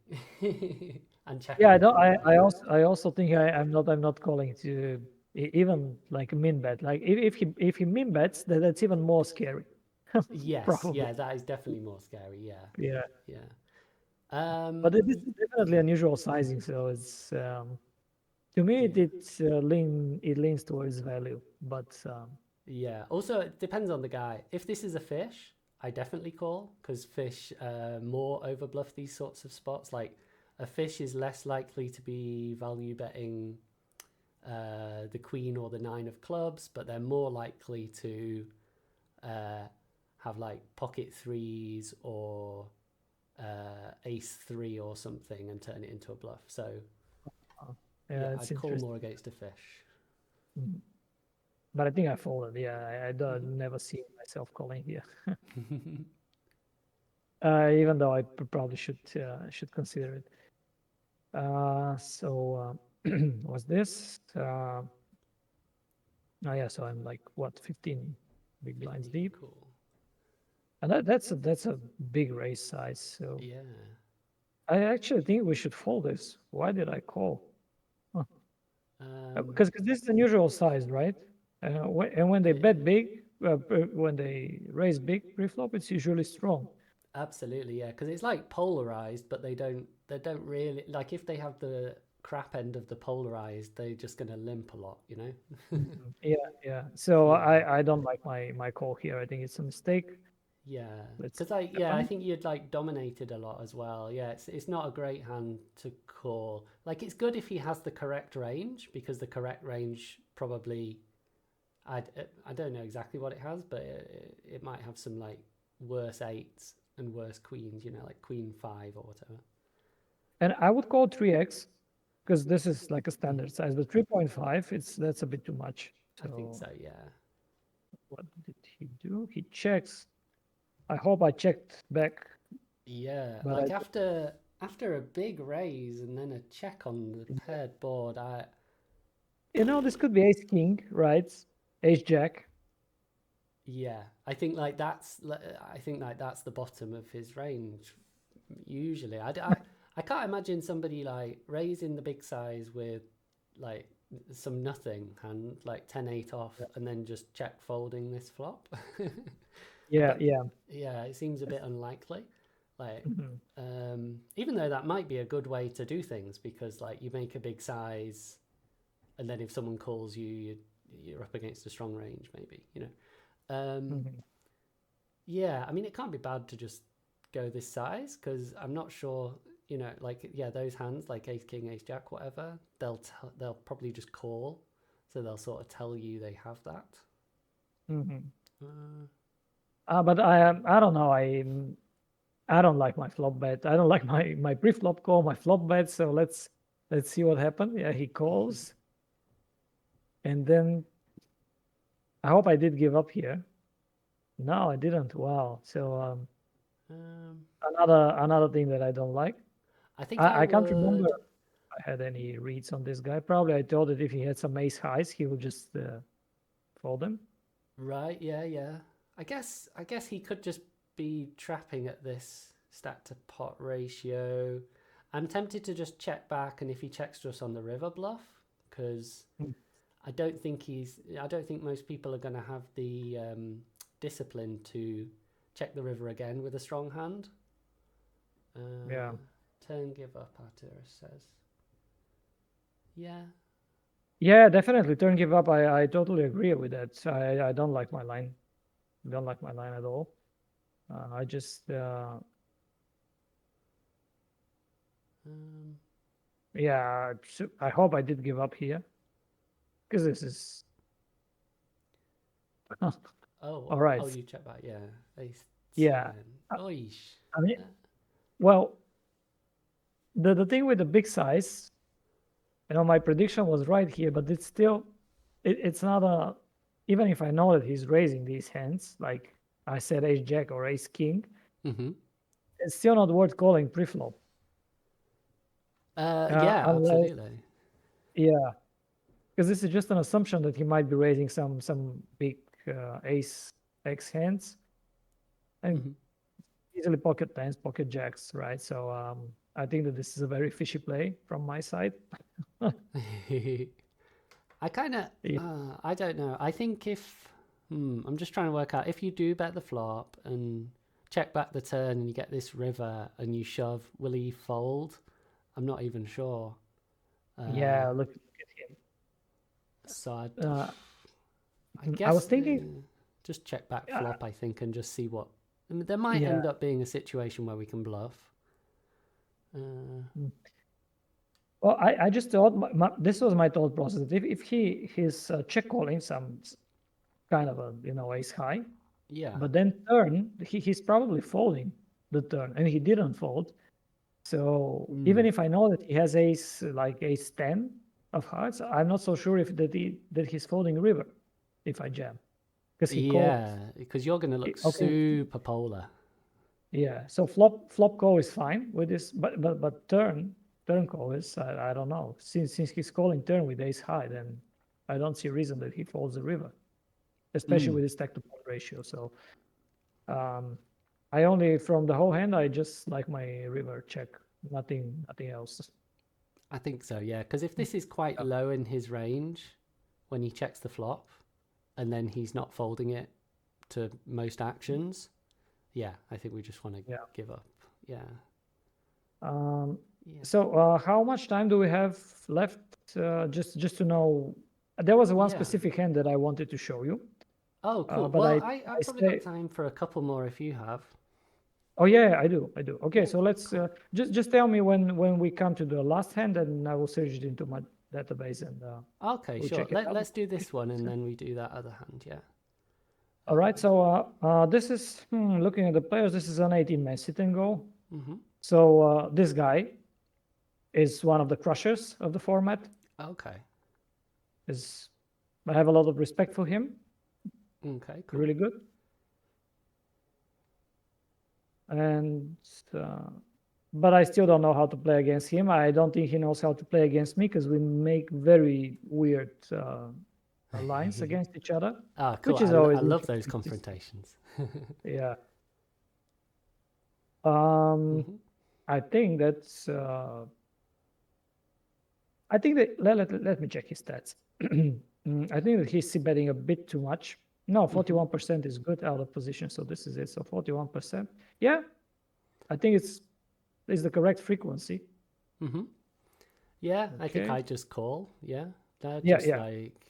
Speaker 2: and check
Speaker 1: Yeah, I
Speaker 2: on the
Speaker 1: don't.
Speaker 2: flop.
Speaker 1: I also think I'm not calling to even like min bet. Like if he min bets, that's even more scary.
Speaker 2: Yes,
Speaker 1: Probably.
Speaker 2: yeah, that is definitely more scary. Yeah,
Speaker 1: Yeah.
Speaker 2: yeah.
Speaker 1: But it is definitely unusual sizing. So it's to me
Speaker 2: Yeah.
Speaker 1: it leans towards value. But
Speaker 2: Yeah. Also, it depends on the guy. If this is a fish, I definitely call because fish more overbluff these sorts of spots. Like a fish is less likely to be value betting the queen or the nine of clubs, but they're more likely to have like pocket threes or ace three or something and turn it into a bluff. So yeah,
Speaker 1: it's
Speaker 2: I'd call
Speaker 1: interesting.
Speaker 2: more against a fish.
Speaker 1: Mhm. But I think I folded. Yeah, I don't
Speaker 2: Mhm.
Speaker 1: never see myself calling here. Even though I probably should consider it. So what's this? Oh yeah, so I'm like what 15 big blinds
Speaker 2: 15,
Speaker 1: deep,
Speaker 2: cool.
Speaker 1: and that's a big raise size. So
Speaker 2: Yeah.
Speaker 1: I actually think we should fold this. Why did I call? Huh.
Speaker 2: Um,
Speaker 1: Because this is unusual size, right? And when they
Speaker 2: yeah.
Speaker 1: bet big, when they raise big pre-flop, it's usually strong.
Speaker 2: Absolutely, yeah, because it's like polarized, but they don't really like if they have the crap end of the polarized, they're just gonna limp a lot, you know?
Speaker 1: Mhm. Yeah, yeah. So
Speaker 2: Yeah,
Speaker 1: I don't like my call here. I think it's a mistake.
Speaker 2: yeah,
Speaker 1: Let's
Speaker 2: because
Speaker 1: see
Speaker 2: like
Speaker 1: what
Speaker 2: yeah, I
Speaker 1: happens.
Speaker 2: think you'd like dominated a lot as well. Yeah, it's not a great hand to call. Like it's good if he has the correct range because the correct range probably I I don't know exactly what it has, but it might have some like worse eights and worse queens, you know, like queen five or whatever.
Speaker 1: And I would call 3x because this is like a
Speaker 2: Mhm.
Speaker 1: standard size, but 3.5, that's a bit too much.
Speaker 2: I think
Speaker 1: So
Speaker 2: so, yeah.
Speaker 1: what did he do? He checks. I hope I checked back,
Speaker 2: Yeah,
Speaker 1: but
Speaker 2: like after a big raise and then a check on the paired board,
Speaker 1: this could be ace king, right? Ace jack.
Speaker 2: yeah, I think like that's the bottom of his range. Usually, I can't imagine somebody like raising the big size with like some nothing hand like 10-8 off and then just check folding this flop.
Speaker 1: Yeah,
Speaker 2: But
Speaker 1: yeah.
Speaker 2: yeah, it seems a bit unlikely. Like,
Speaker 1: Mhm.
Speaker 2: even though that might be a good way to do things because like you make a big size, and then if someone calls you, you're up against a strong range, maybe you know.
Speaker 1: Mhm.
Speaker 2: Yeah, I mean it can't be bad to just go this size because I'm not sure. You know, like yeah, those hands like ace king, ace jack, whatever, they'll probably just call, so they'll sort of tell you they have that.
Speaker 1: Mhm.
Speaker 2: Uh,
Speaker 1: But I don't know. I don't like my flop bet. I don't like my pre-flop call, my flop bet. So let's see what happened. Yeah, he calls, and then I hope I did give up here. No, I didn't. Wow. So
Speaker 2: um,
Speaker 1: another thing that I don't like.
Speaker 2: I think I
Speaker 1: I can't remember
Speaker 2: would.
Speaker 1: if I had any reads on this guy. Probably I thought that if he had some ace highs, he would just fold them.
Speaker 2: Right, yeah, yeah. I guess he could just be trapping at this stat to pot ratio. I'm tempted to just check back and if he checks just on the river bluff because
Speaker 1: Mm.
Speaker 2: I don't think most people are going to have the discipline to check the river again with a strong hand.
Speaker 1: Yeah.
Speaker 2: Turn give up, Arturus says. Yeah.
Speaker 1: Yeah, definitely. Turn give up. I totally agree with that. I don't like my line. Don't like my line at all. I just
Speaker 2: Um,
Speaker 1: yeah. I hope I did give up here because this is all right.
Speaker 2: oh, you check back, yeah. Ace
Speaker 1: Yeah.
Speaker 2: 10.
Speaker 1: Uh,
Speaker 2: Oish.
Speaker 1: I mean,
Speaker 2: Uh,
Speaker 1: well, the thing with the big size, my prediction was right here, but it's still it's not a even if I know that he's raising these hands, like I said, ace jack or ace king,
Speaker 2: mm-hmm.
Speaker 1: it's still not worth calling pre-flop.
Speaker 2: Yeah,
Speaker 1: Unless,
Speaker 2: absolutely.
Speaker 1: yeah, because this is just an assumption that he might be raising some big ace x hands and
Speaker 2: Mm-hmm.
Speaker 1: easily pocket tens, pocket jacks, right? So I think that this is a very fishy play from my side.
Speaker 2: I kind of,
Speaker 1: Yeah.
Speaker 2: I don't know. I think I'm just trying to work out if you do bet the flop and check back the turn and you get this river and you shove, will he fold? I'm not even sure. Uh,
Speaker 1: Yeah, look at him.
Speaker 2: so
Speaker 1: Uh,
Speaker 2: I
Speaker 1: I was
Speaker 2: guess
Speaker 1: thinking,
Speaker 2: just check back
Speaker 1: uh,
Speaker 2: flop, I think, and just see what. I mean, there might
Speaker 1: yeah.
Speaker 2: end up being a situation where we can bluff. Uh,
Speaker 1: Mm. Well, I just thought this was my thought process. If he's check calling some kind of a ace high,
Speaker 2: Yeah.
Speaker 1: But then turn, he's probably folding the turn, and he didn't fold. So even if I know that he has ace, like ace 10 of hearts, I'm not so sure if that he's folding river if I jam, because he called.
Speaker 2: Yeah, because you're going to look
Speaker 1: Okay,
Speaker 2: super polar.
Speaker 1: yeah. So flop call is fine with this, but turn call is, I don't know. Since he's calling turn with ace high, then I don't see a reason that he folds the river, especially with his stack to pot ratio. So um, I only, from the whole hand, I just like my river check, nothing else.
Speaker 2: I think so, yeah. Because if this is quite
Speaker 1: Yeah.
Speaker 2: low in his range when he checks the flop and then he's not folding it to most actions, yeah, I think we just want to
Speaker 1: Yeah.
Speaker 2: give up. Yeah.
Speaker 1: Um,
Speaker 2: Yeah.
Speaker 1: so how much time do we have left? Just to know, there was one
Speaker 2: Yeah.
Speaker 1: specific hand that I wanted to show you,
Speaker 2: Oh, cool.
Speaker 1: but
Speaker 2: Well,
Speaker 1: I
Speaker 2: I've
Speaker 1: I
Speaker 2: probably got
Speaker 1: say,
Speaker 2: time for a couple more if you have.
Speaker 1: oh yeah, I do. Okay,
Speaker 2: Yeah.
Speaker 1: so let's just tell me when we come to the last hand, and I will search it into my database, and
Speaker 2: Okay,
Speaker 1: we'll
Speaker 2: sure.
Speaker 1: check it out.
Speaker 2: Let's do this one and then we do that other hand. Yeah.
Speaker 1: All right, so this is looking at the players. This is an 18-man sit and go.
Speaker 2: Mm-hmm.
Speaker 1: So this guy is one of the crushers of the format.
Speaker 2: Okay.
Speaker 1: Is I have a lot of respect for him.
Speaker 2: Okay, cool.
Speaker 1: Really good. And but I still don't know how to play against him. I don't think he knows how to play against me, because we make very weird lines against each other,
Speaker 2: Ah, cool.
Speaker 1: which is
Speaker 2: I
Speaker 1: always
Speaker 2: love those
Speaker 1: interesting.
Speaker 2: confrontations.
Speaker 1: Yeah.
Speaker 2: Mm-hmm.
Speaker 1: I think that's. I think that let me check his stats. I think that he's betting a bit too much. No, 41% is good out of position. So this is it. So 41%. Yeah, I think it's the correct frequency.
Speaker 2: Mm-hmm. Yeah, I think
Speaker 1: Okay.
Speaker 2: I just call. Yeah, they're
Speaker 1: Yeah,
Speaker 2: just
Speaker 1: yeah.
Speaker 2: like,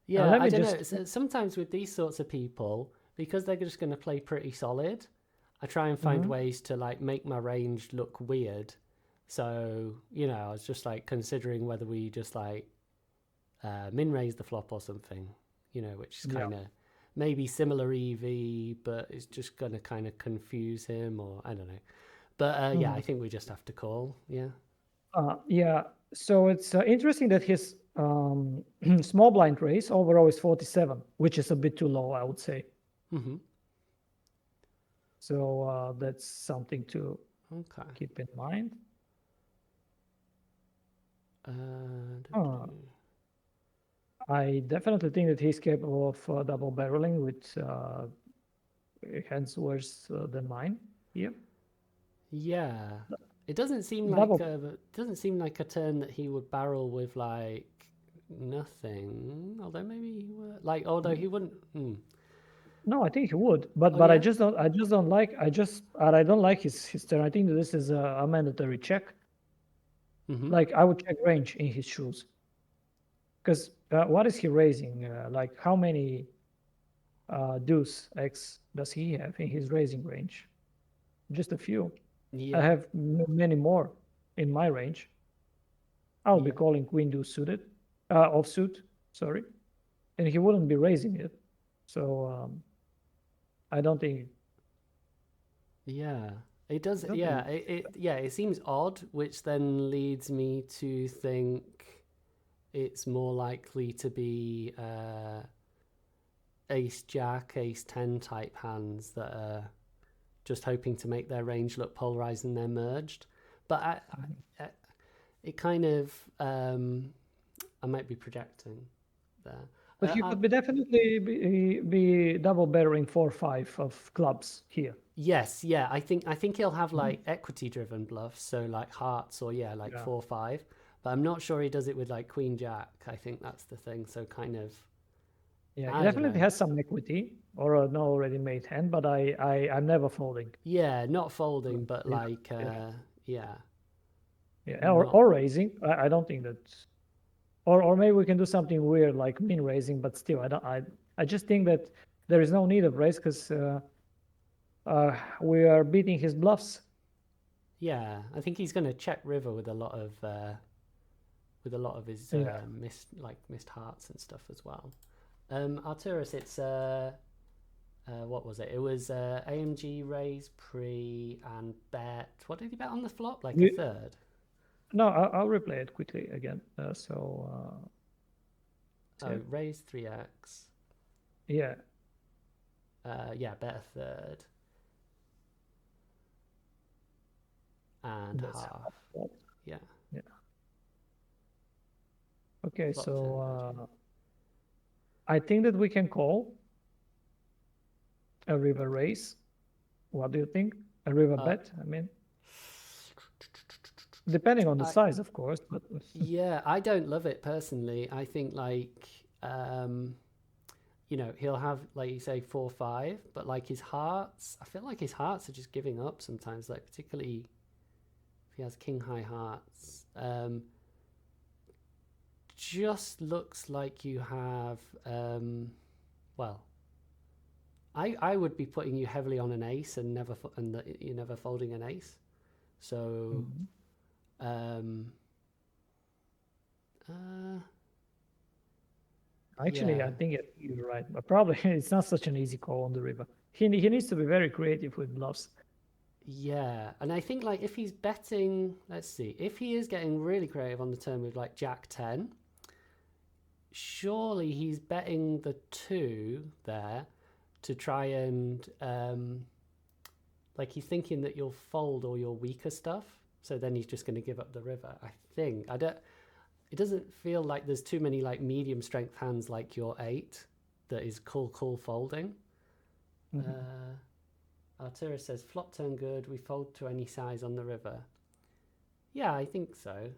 Speaker 2: yeah.
Speaker 1: Let
Speaker 2: I
Speaker 1: me
Speaker 2: don't know.
Speaker 1: just.
Speaker 2: Sometimes with these sorts of people, because they're just going to play pretty solid, I try and find
Speaker 1: Mhm.
Speaker 2: ways to like make my range look weird. So I was just like considering whether we just like min raise the flop or something, which is
Speaker 1: Yeah.
Speaker 2: kind of maybe similar EV, but it's just going to kind of confuse him, or I don't know. But yeah, I
Speaker 1: Mhm.
Speaker 2: think we just have to call. Yeah.
Speaker 1: Yeah. So it's interesting that his small blind raise overall is 47, which is a bit too low, I would say.
Speaker 2: Mm-hmm.
Speaker 1: So that's something to
Speaker 2: Okay.
Speaker 1: keep in mind.
Speaker 2: Uh,
Speaker 1: Uh, I definitely think that he's capable of double barreling with hands worse than mine. Yeah.
Speaker 2: yeah. It doesn't seem like
Speaker 1: Double.
Speaker 2: a turn that he would barrel with like nothing. Although maybe he would, like although he wouldn't.
Speaker 1: No, I think he would, but
Speaker 2: Oh
Speaker 1: I
Speaker 2: yeah.
Speaker 1: just don't. I just don't like. I don't like his turn. I think that this is a mandatory check.
Speaker 2: Mm-hmm.
Speaker 1: Like I would check range in his shoes, because what is he raising? Like how many deuce X does he have in his raising range? Just a few. I
Speaker 2: Yeah.
Speaker 1: have many more in my range. I'll be
Speaker 2: Yeah.
Speaker 1: calling queen deuce suited, offsuit, sorry, and he wouldn't be raising it. So I don't think.
Speaker 2: Yeah. It does.
Speaker 1: I don't
Speaker 2: Yeah.
Speaker 1: think.
Speaker 2: It seems odd, which then leads me to think it's more likely to be ace jack, ace 10 type hands that are just hoping to make their range look polarized and they're merged. But I it kind of I might be projecting there.
Speaker 1: But he could be definitely be double barreling 4-5 of clubs here.
Speaker 2: Yes, yeah. I think he'll have like equity driven bluffs, so like hearts or yeah, like
Speaker 1: Yeah.
Speaker 2: 4-5. But I'm not sure he does it with like queen jack. I think that's the thing. So kind of
Speaker 1: Yeah, he
Speaker 2: I don't
Speaker 1: definitely
Speaker 2: know.
Speaker 1: has some equity or an already made hand, but I'm never folding.
Speaker 2: Yeah, not folding, but
Speaker 1: Yeah,
Speaker 2: like
Speaker 1: yeah,
Speaker 2: yeah,
Speaker 1: yeah,
Speaker 2: not
Speaker 1: or raising. I don't think that, or maybe we can do something weird like min raising, but still, I don't. I just think that there is no need of raise, because we are beating his bluffs.
Speaker 2: yeah. I think he's going to check river with a lot of his
Speaker 1: Yeah.
Speaker 2: missed hearts and stuff as well. Arturus, it's What was it? It was AMG raise pre and bet. What did he bet on the flop? Like a
Speaker 1: You,
Speaker 2: third.
Speaker 1: no, I'll replay it quickly again.
Speaker 2: Oh, raise 3x.
Speaker 1: Yeah,
Speaker 2: Yeah, bet a third and
Speaker 1: that's
Speaker 2: half.
Speaker 1: half.
Speaker 2: Yeah,
Speaker 1: Yeah. Okay,
Speaker 2: flop turn good.
Speaker 1: so I think that we can call a river race. What do you think? A river
Speaker 2: Yeah.
Speaker 1: bet, I mean, depending on the
Speaker 2: I
Speaker 1: size, of course, but
Speaker 2: Yeah, I don't love it personally. I think um, he'll have like you say 4-5, but like his hearts, I feel like his hearts are just giving up sometimes. Like particularly if he has king high hearts, just looks like you have. Well, I would be putting you heavily on an ace and you're never folding an ace. So
Speaker 1: Mhm.
Speaker 2: um, uh,
Speaker 1: Actually,
Speaker 2: yeah.
Speaker 1: I think you're right. But probably it's not such an easy call on the river. He needs to be very creative with bluffs.
Speaker 2: Yeah, and I think like if he's betting, let's see, if he is getting really creative on the turn with like Jack 10, surely he's betting the two there to try and like he's thinking that you'll fold all your weaker stuff, so then he's just going to give up the river. I think I don't. It doesn't feel like there's too many like medium strength hands like your 8 that is cool folding.
Speaker 1: Mhm.
Speaker 2: Uh, Artura says flop turn good. We fold to any size on the river. Yeah, I think so.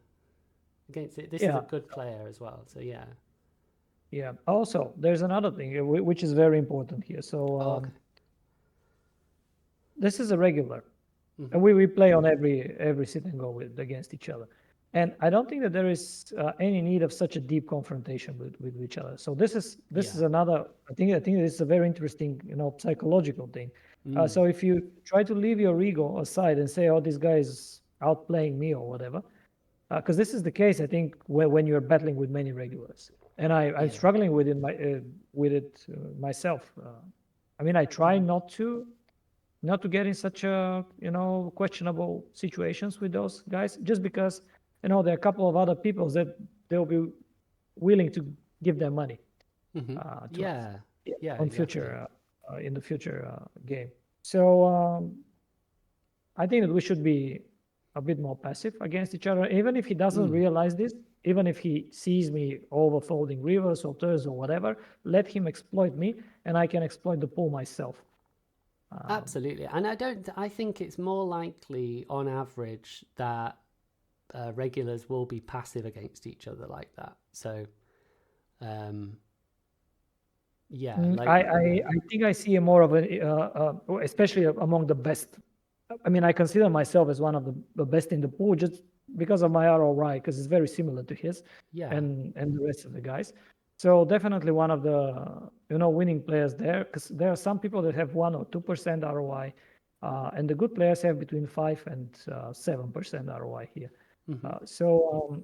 Speaker 2: Against it, this is a
Speaker 1: Yeah,
Speaker 2: good player as well. So yeah.
Speaker 1: yeah. Also, there's another thing which is very important here.
Speaker 2: Oh, okay.
Speaker 1: This is a regular,
Speaker 2: Mm-hmm.
Speaker 1: and we play on every sit and go with against each other. And I don't think that there is any need of such a deep confrontation with each other. So this is
Speaker 2: Yeah.
Speaker 1: another. I think this is a very interesting, psychological thing.
Speaker 2: Mm.
Speaker 1: So if you try to leave your ego aside and say, "Oh, this guy is outplaying me" or whatever, because this is the case, I think, when you're battling with many regulars, and I'm
Speaker 2: Yeah.
Speaker 1: struggling with it myself. I mean, I try
Speaker 2: Mm-hmm.
Speaker 1: not to get in such a questionable situations with those guys, just because there are a couple of other people that they'll be willing to give their money
Speaker 2: Mm-hmm.
Speaker 1: to us,
Speaker 2: Yeah.
Speaker 1: yeah,
Speaker 2: Yeah.
Speaker 1: on
Speaker 2: Exactly.
Speaker 1: future in the future game. So I think that we should be a bit more passive against each other, even if he doesn't
Speaker 2: Mm.
Speaker 1: realize this. Even if he sees me overfolding rivers or turns or whatever, let him exploit me, and I can exploit the pool myself. Um,
Speaker 2: Absolutely. And I don't. I think it's more likely, on average, that regulars will be passive against each other like that. So, um, yeah. Like
Speaker 1: I think I see more of especially among the best. I mean, I consider myself as one of the best in the pool just because of my ROI, because it's very similar to his
Speaker 2: yeah.
Speaker 1: and the rest of the guys. So definitely one of the winning players there, because there are some people that have 1 or 2% ROI, and the good players have between 5 and 7% ROI here.
Speaker 2: Mm-hmm.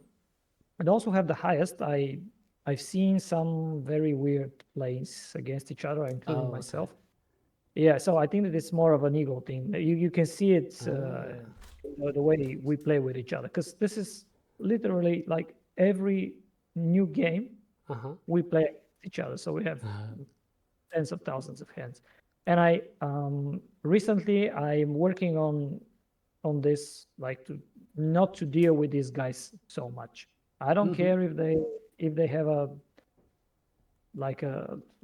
Speaker 1: And also have the highest. I've seen some very weird plays against each other, including
Speaker 2: Oh, okay.
Speaker 1: myself. Yeah, so I think that it's more of an ego thing. You can see it
Speaker 2: Ah.
Speaker 1: the way we play with each other, because this is literally like every new game
Speaker 2: Uh huh.
Speaker 1: we play against each other. So we have tens of thousands of hands. And I recently I'm working on this, like, to not to deal with these guys so much. I don't
Speaker 2: Mm-hmm.
Speaker 1: care if they have a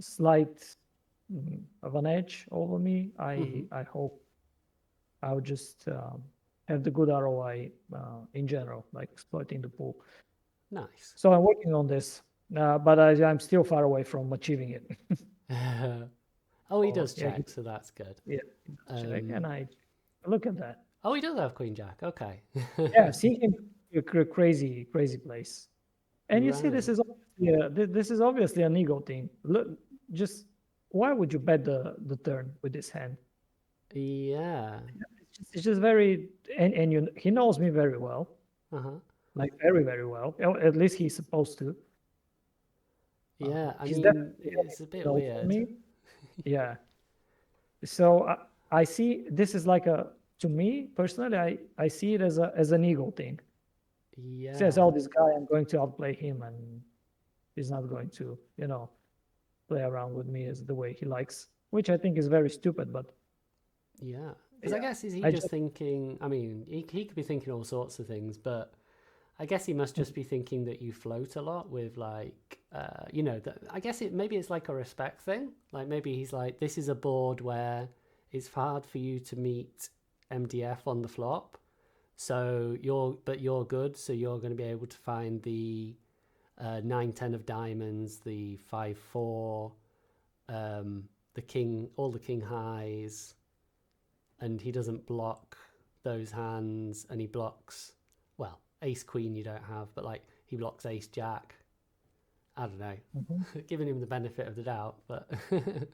Speaker 1: slight of an edge over me.
Speaker 2: Mm-hmm.
Speaker 1: I hope I'll just have the good ROI in general, like exploiting the pool.
Speaker 2: Nice.
Speaker 1: So I'm working on this, but I'm still far away from achieving it.
Speaker 2: Oh, he
Speaker 1: Oh,
Speaker 2: does
Speaker 1: yeah,
Speaker 2: check, so that's good.
Speaker 1: yeah, check,
Speaker 2: Um,
Speaker 1: and I look at that.
Speaker 2: oh, he does have Queen Jack. Okay.
Speaker 1: Yeah, I've seen him crazy, crazy place. And you see,
Speaker 2: Right.
Speaker 1: this is obviously an ego thing. Look, just why would you bet the turn with this hand?
Speaker 2: Yeah.
Speaker 1: It's just very, and he knows me very well,
Speaker 2: Uh huh.
Speaker 1: like very very well. At least he's supposed to.
Speaker 2: Yeah. I
Speaker 1: He's
Speaker 2: mean,
Speaker 1: definitely
Speaker 2: it's a bit
Speaker 1: knows from
Speaker 2: weird.
Speaker 1: me. Yeah, So I see this is like to me personally, I see it as an ego thing. Says,
Speaker 2: Yeah.
Speaker 1: oh, this guy, I'm going to outplay him, and he's not going to, play around with me as the way he likes, which I think is very stupid. But
Speaker 2: Yeah. Because I
Speaker 1: yeah,
Speaker 2: guess is he
Speaker 1: I
Speaker 2: just
Speaker 1: just
Speaker 2: thinking? I mean, he could be thinking all sorts of things, but I guess he must just be thinking that you float a lot with like, I guess maybe it's like a respect thing. Like maybe he's like, this is a board where it's hard for you to meet MDF on the flop. So you're good. So you're going to be able to find the 9-10 of diamonds, the 5-4, the king, all the king highs, and he doesn't block those hands, and he blocks, well, ace queen you don't have, but like he blocks ace jack. I don't know,
Speaker 1: Mhm.
Speaker 2: giving him the benefit of the doubt, but
Speaker 1: I
Speaker 2: something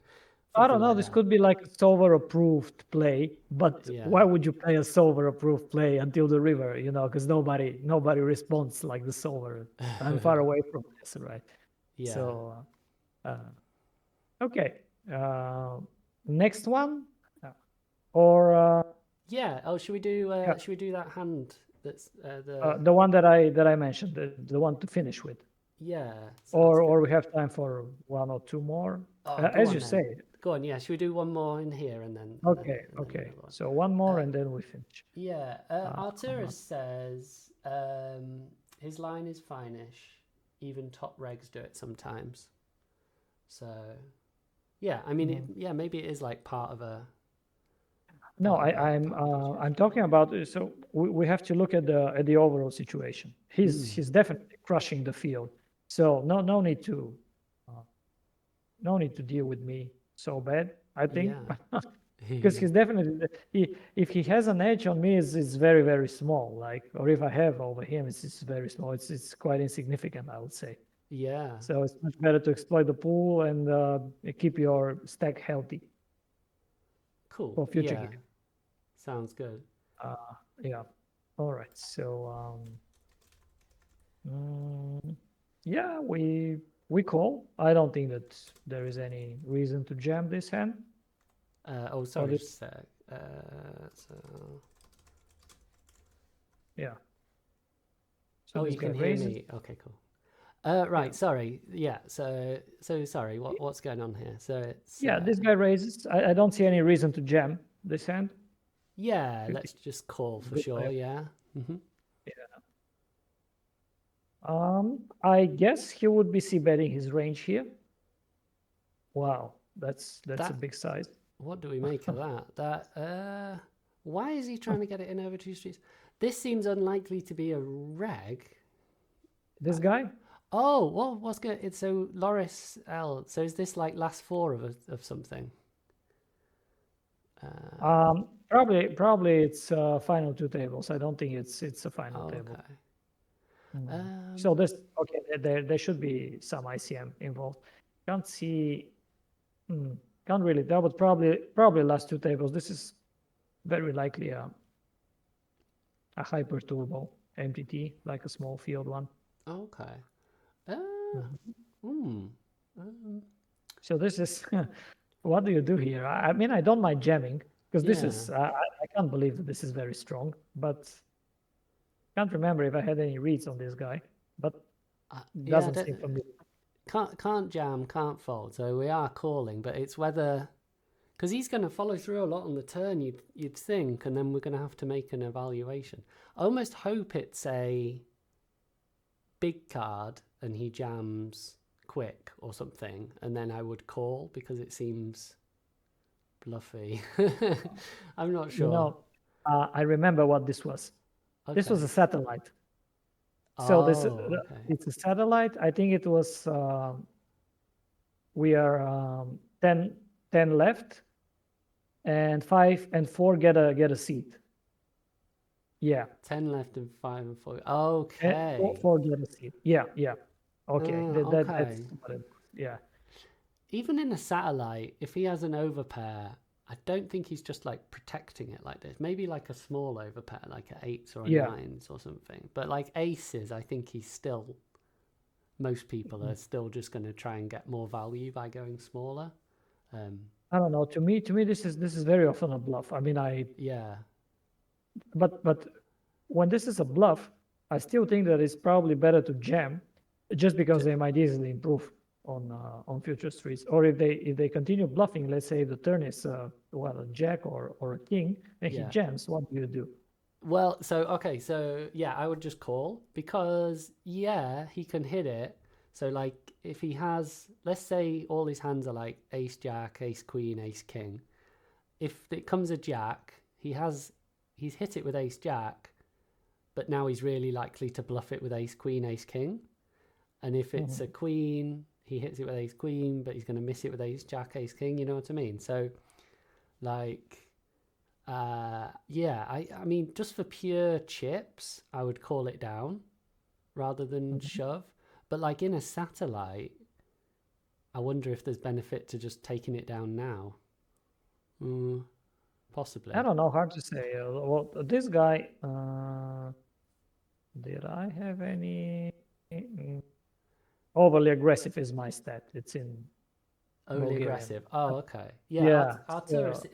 Speaker 1: don't know.
Speaker 2: like
Speaker 1: This
Speaker 2: that.
Speaker 1: could be like a solver approved play, but
Speaker 2: Yeah.
Speaker 1: why would you play a solver approved play until the river? Because nobody responds like the solver. I'm far away from this, right?
Speaker 2: Yeah.
Speaker 1: So okay, uh, next one, uh, or
Speaker 2: Yeah. Oh, should we
Speaker 1: yeah,
Speaker 2: do that hand that's the
Speaker 1: the one that I mentioned, the one to finish with,
Speaker 2: yeah, sounds
Speaker 1: or
Speaker 2: good.
Speaker 1: we have time for one or two more,
Speaker 2: Oh, go
Speaker 1: as you
Speaker 2: on then.
Speaker 1: say.
Speaker 2: Go on, yeah. Should we do one more in here and then
Speaker 1: Okay, okay.
Speaker 2: another one?
Speaker 1: So one more
Speaker 2: Uh,
Speaker 1: and then we finish.
Speaker 2: Yeah,
Speaker 1: Uh,
Speaker 2: Arturus says his line is finish. Even top regs do it sometimes. So yeah, I mean,
Speaker 1: mm.
Speaker 2: yeah, maybe it is like part of a
Speaker 1: No,
Speaker 2: part of a
Speaker 1: I'm
Speaker 2: situation.
Speaker 1: talking about so we have to look at the overall situation.
Speaker 2: Mm,
Speaker 1: He's definitely crushing the field. So uh, no need to deal with me so bad, I think,
Speaker 2: yeah,
Speaker 1: because he's definitely if he has an edge on me, it's very very small. Like, or if I have over him, it's very small. It's quite insignificant, I would say.
Speaker 2: yeah,
Speaker 1: So it's much better to exploit the pool and keep your stack healthy
Speaker 2: cool.
Speaker 1: for future
Speaker 2: Yeah,
Speaker 1: games.
Speaker 2: sounds good.
Speaker 1: Uh, yeah. All right. So yeah, we call. I don't think that there is any reason to jam this hand
Speaker 2: Oh,
Speaker 1: or
Speaker 2: sorry,
Speaker 1: this.
Speaker 2: just a sec. So
Speaker 1: Yeah. So
Speaker 2: oh,
Speaker 1: this
Speaker 2: you
Speaker 1: guy
Speaker 2: can hear
Speaker 1: raises.
Speaker 2: me. Okay, cool.
Speaker 1: Yeah.
Speaker 2: Right, sorry. Yeah, so sorry. What's going on here? So it's
Speaker 1: Yeah. This guy raises. I don't see any reason to jam this hand.
Speaker 2: yeah.
Speaker 1: 50.
Speaker 2: Let's just call for
Speaker 1: Good
Speaker 2: sure.
Speaker 1: player.
Speaker 2: Yeah. Hmm.
Speaker 1: Yeah. I guess he would be c betting his range here. Wow, that's a
Speaker 2: That.
Speaker 1: big size.
Speaker 2: What do we make of that? Why is he trying to get it in over two streets? This seems unlikely to be a reg.
Speaker 1: This guy?
Speaker 2: Oh, well, what's good? It's so Loris L. So is this like last four of something?
Speaker 1: Probably it's final two tables. I don't think it's a final
Speaker 2: Oh,
Speaker 1: table.
Speaker 2: okay.
Speaker 1: So this okay. There should be some ICM involved. Can't see. Can't really tell, but probably last two tables. This is very likely a hyper turbo MTT, like a small field one.
Speaker 2: Okay. Uh,
Speaker 1: Mhm.
Speaker 2: hmm. Um,
Speaker 1: So this is what do you do here? I mean, I don't mind jamming because this
Speaker 2: yeah.
Speaker 1: is I can't believe that this is very strong, but can't remember if I had any reads on this guy, but
Speaker 2: Yeah.
Speaker 1: doesn't seem familiar.
Speaker 2: Can't jam, can't fold. So we are calling, but it's whether because he's going to follow through a lot on the turn. You'd think, and then we're going to have to make an evaluation. I almost hope it's a big card and he jams quick or something, and then I would call because it seems bluffy. I'm not
Speaker 1: You
Speaker 2: sure.
Speaker 1: know, I remember what this was. This was
Speaker 2: Okay.
Speaker 1: a satellite. So this
Speaker 2: Oh, okay.
Speaker 1: it's a satellite. I think it was we are 10, 10 left, and 5 and 4 get a seat. Yeah,
Speaker 2: 10 left and 5 and 4.
Speaker 1: and
Speaker 2: Okay.
Speaker 1: 4 get a seat. Yeah, yeah. Okay, that's
Speaker 2: Okay.
Speaker 1: what it was. Yeah.
Speaker 2: Even in a satellite, if he has an overpair, I don't think he's just like protecting it like this. Maybe like a small overpair, like a eights or a
Speaker 1: Yeah.
Speaker 2: nines or something. But like aces, I think he's still. Most people are still just going to try and get more value by going smaller. Um,
Speaker 1: I don't know. To me, this is very often a bluff. I mean,
Speaker 2: Yeah,
Speaker 1: but when this is a bluff, I still think that it's probably better to jam, just because
Speaker 2: J-
Speaker 1: they might easily improve on future streets. Or if they continue bluffing, let's say the turn is well, a jack or a king, and he
Speaker 2: yeah.
Speaker 1: jams. What do you do?
Speaker 2: Well, so okay, so yeah, I would just call because yeah, he can hit it. So like if he has, let's say all his hands are like ace jack, ace queen, ace king. If it comes a jack, he's hit it with ace jack, but now he's really likely to bluff it with ace queen, ace king. And if it's a
Speaker 1: Mhm.
Speaker 2: queen, he hits it with ace queen, but he's going to miss it with ace jack, ace king. You know what I mean? So like yeah, I mean, just for pure chips, I would call it down rather than
Speaker 1: Mhm.
Speaker 2: shove. But like in a satellite, I wonder if there's benefit to just taking it down now. Mm,
Speaker 1: I
Speaker 2: possibly.
Speaker 1: don't know. Hard to say. Well, this guy. Did I have any? Overly aggressive is my stat. It's in
Speaker 2: Overly
Speaker 1: Bulgarian.
Speaker 2: aggressive. Oh, okay. Yeah,
Speaker 1: Yeah.
Speaker 2: Arturus.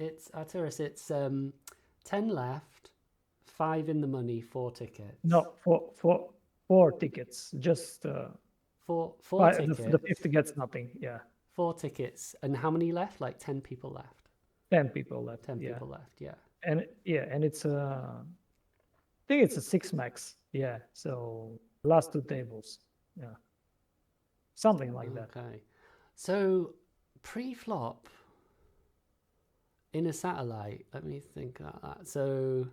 Speaker 2: It's 10 left, 5 in the money, 4 tickets.
Speaker 1: No, for 4 tickets. Just
Speaker 2: Four
Speaker 1: five. The
Speaker 2: tickets.
Speaker 1: fifth gets nothing. Yeah,
Speaker 2: 4 tickets. And how many left? Like 10 people left.
Speaker 1: 10 people left.
Speaker 2: 10
Speaker 1: Yeah,
Speaker 2: people left. Yeah.
Speaker 1: and it's I think it's a six max. Yeah, so last two tables. Yeah, something like that.
Speaker 2: Okay. So pre-flop in a satellite. Let me think about that. So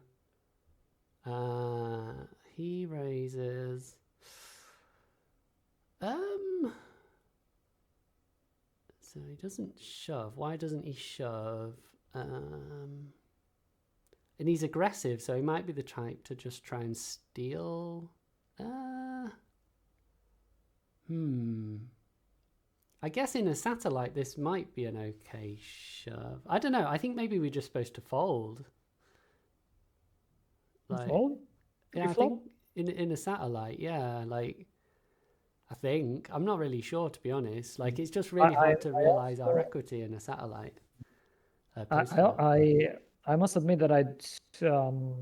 Speaker 2: he raises. Um. So he doesn't shove. Why doesn't he shove? And he's aggressive, so he might be the type to just try and steal. Uh. Hmm. I guess in a satellite, this might be an okay shove. I don't know. I think maybe we're just supposed to fold. Like,
Speaker 1: Fold
Speaker 2: yeah, I think
Speaker 1: pre-flop.
Speaker 2: in a satellite, yeah. Like, I think I'm not really sure to be honest. Like, it's just
Speaker 1: I
Speaker 2: really
Speaker 1: I,
Speaker 2: hard to
Speaker 1: I
Speaker 2: realize our
Speaker 1: also
Speaker 2: equity in a satellite
Speaker 1: I
Speaker 2: post flop.
Speaker 1: I must admit that I um,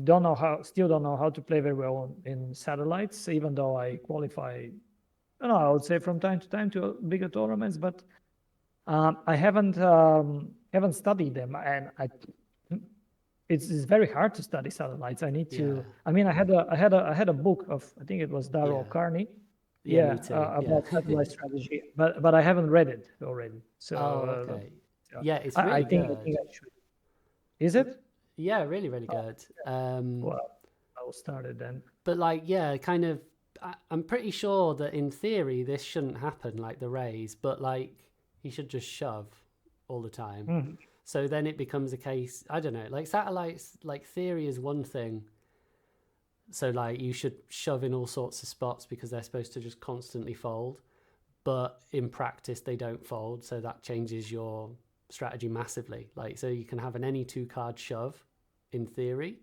Speaker 1: don't know how still don't know how to play very well in satellites, even though I qualify. I don't know, I would say from time to time to bigger tournaments, but I haven't studied them, and it's very hard to study satellites. I need
Speaker 2: Yeah,
Speaker 1: to. I mean, I had a book of, I think it was Darrell
Speaker 2: yeah,
Speaker 1: Carney,
Speaker 2: yeah.
Speaker 1: yeah,
Speaker 2: Me too. Yeah.
Speaker 1: about satellite strategy, but I haven't read it already.
Speaker 2: Oh,
Speaker 1: So
Speaker 2: okay.
Speaker 1: uh,
Speaker 2: Yeah, it's
Speaker 1: I
Speaker 2: really
Speaker 1: think I
Speaker 2: good.
Speaker 1: think I should. Is it?
Speaker 2: Yeah, really, really
Speaker 1: Oh,
Speaker 2: good.
Speaker 1: well, I will start it then.
Speaker 2: But like, yeah, kind of. I'm pretty sure that in theory this shouldn't happen, like the raise, but like he should just shove all the time.
Speaker 1: Mhm.
Speaker 2: So then it becomes a case. I don't know. Like satellites, like theory is one thing. So like you should shove in all sorts of spots because they're supposed to just constantly fold. But in practice, they don't fold. So that changes your strategy massively. Like so you can have an any two card shove in theory,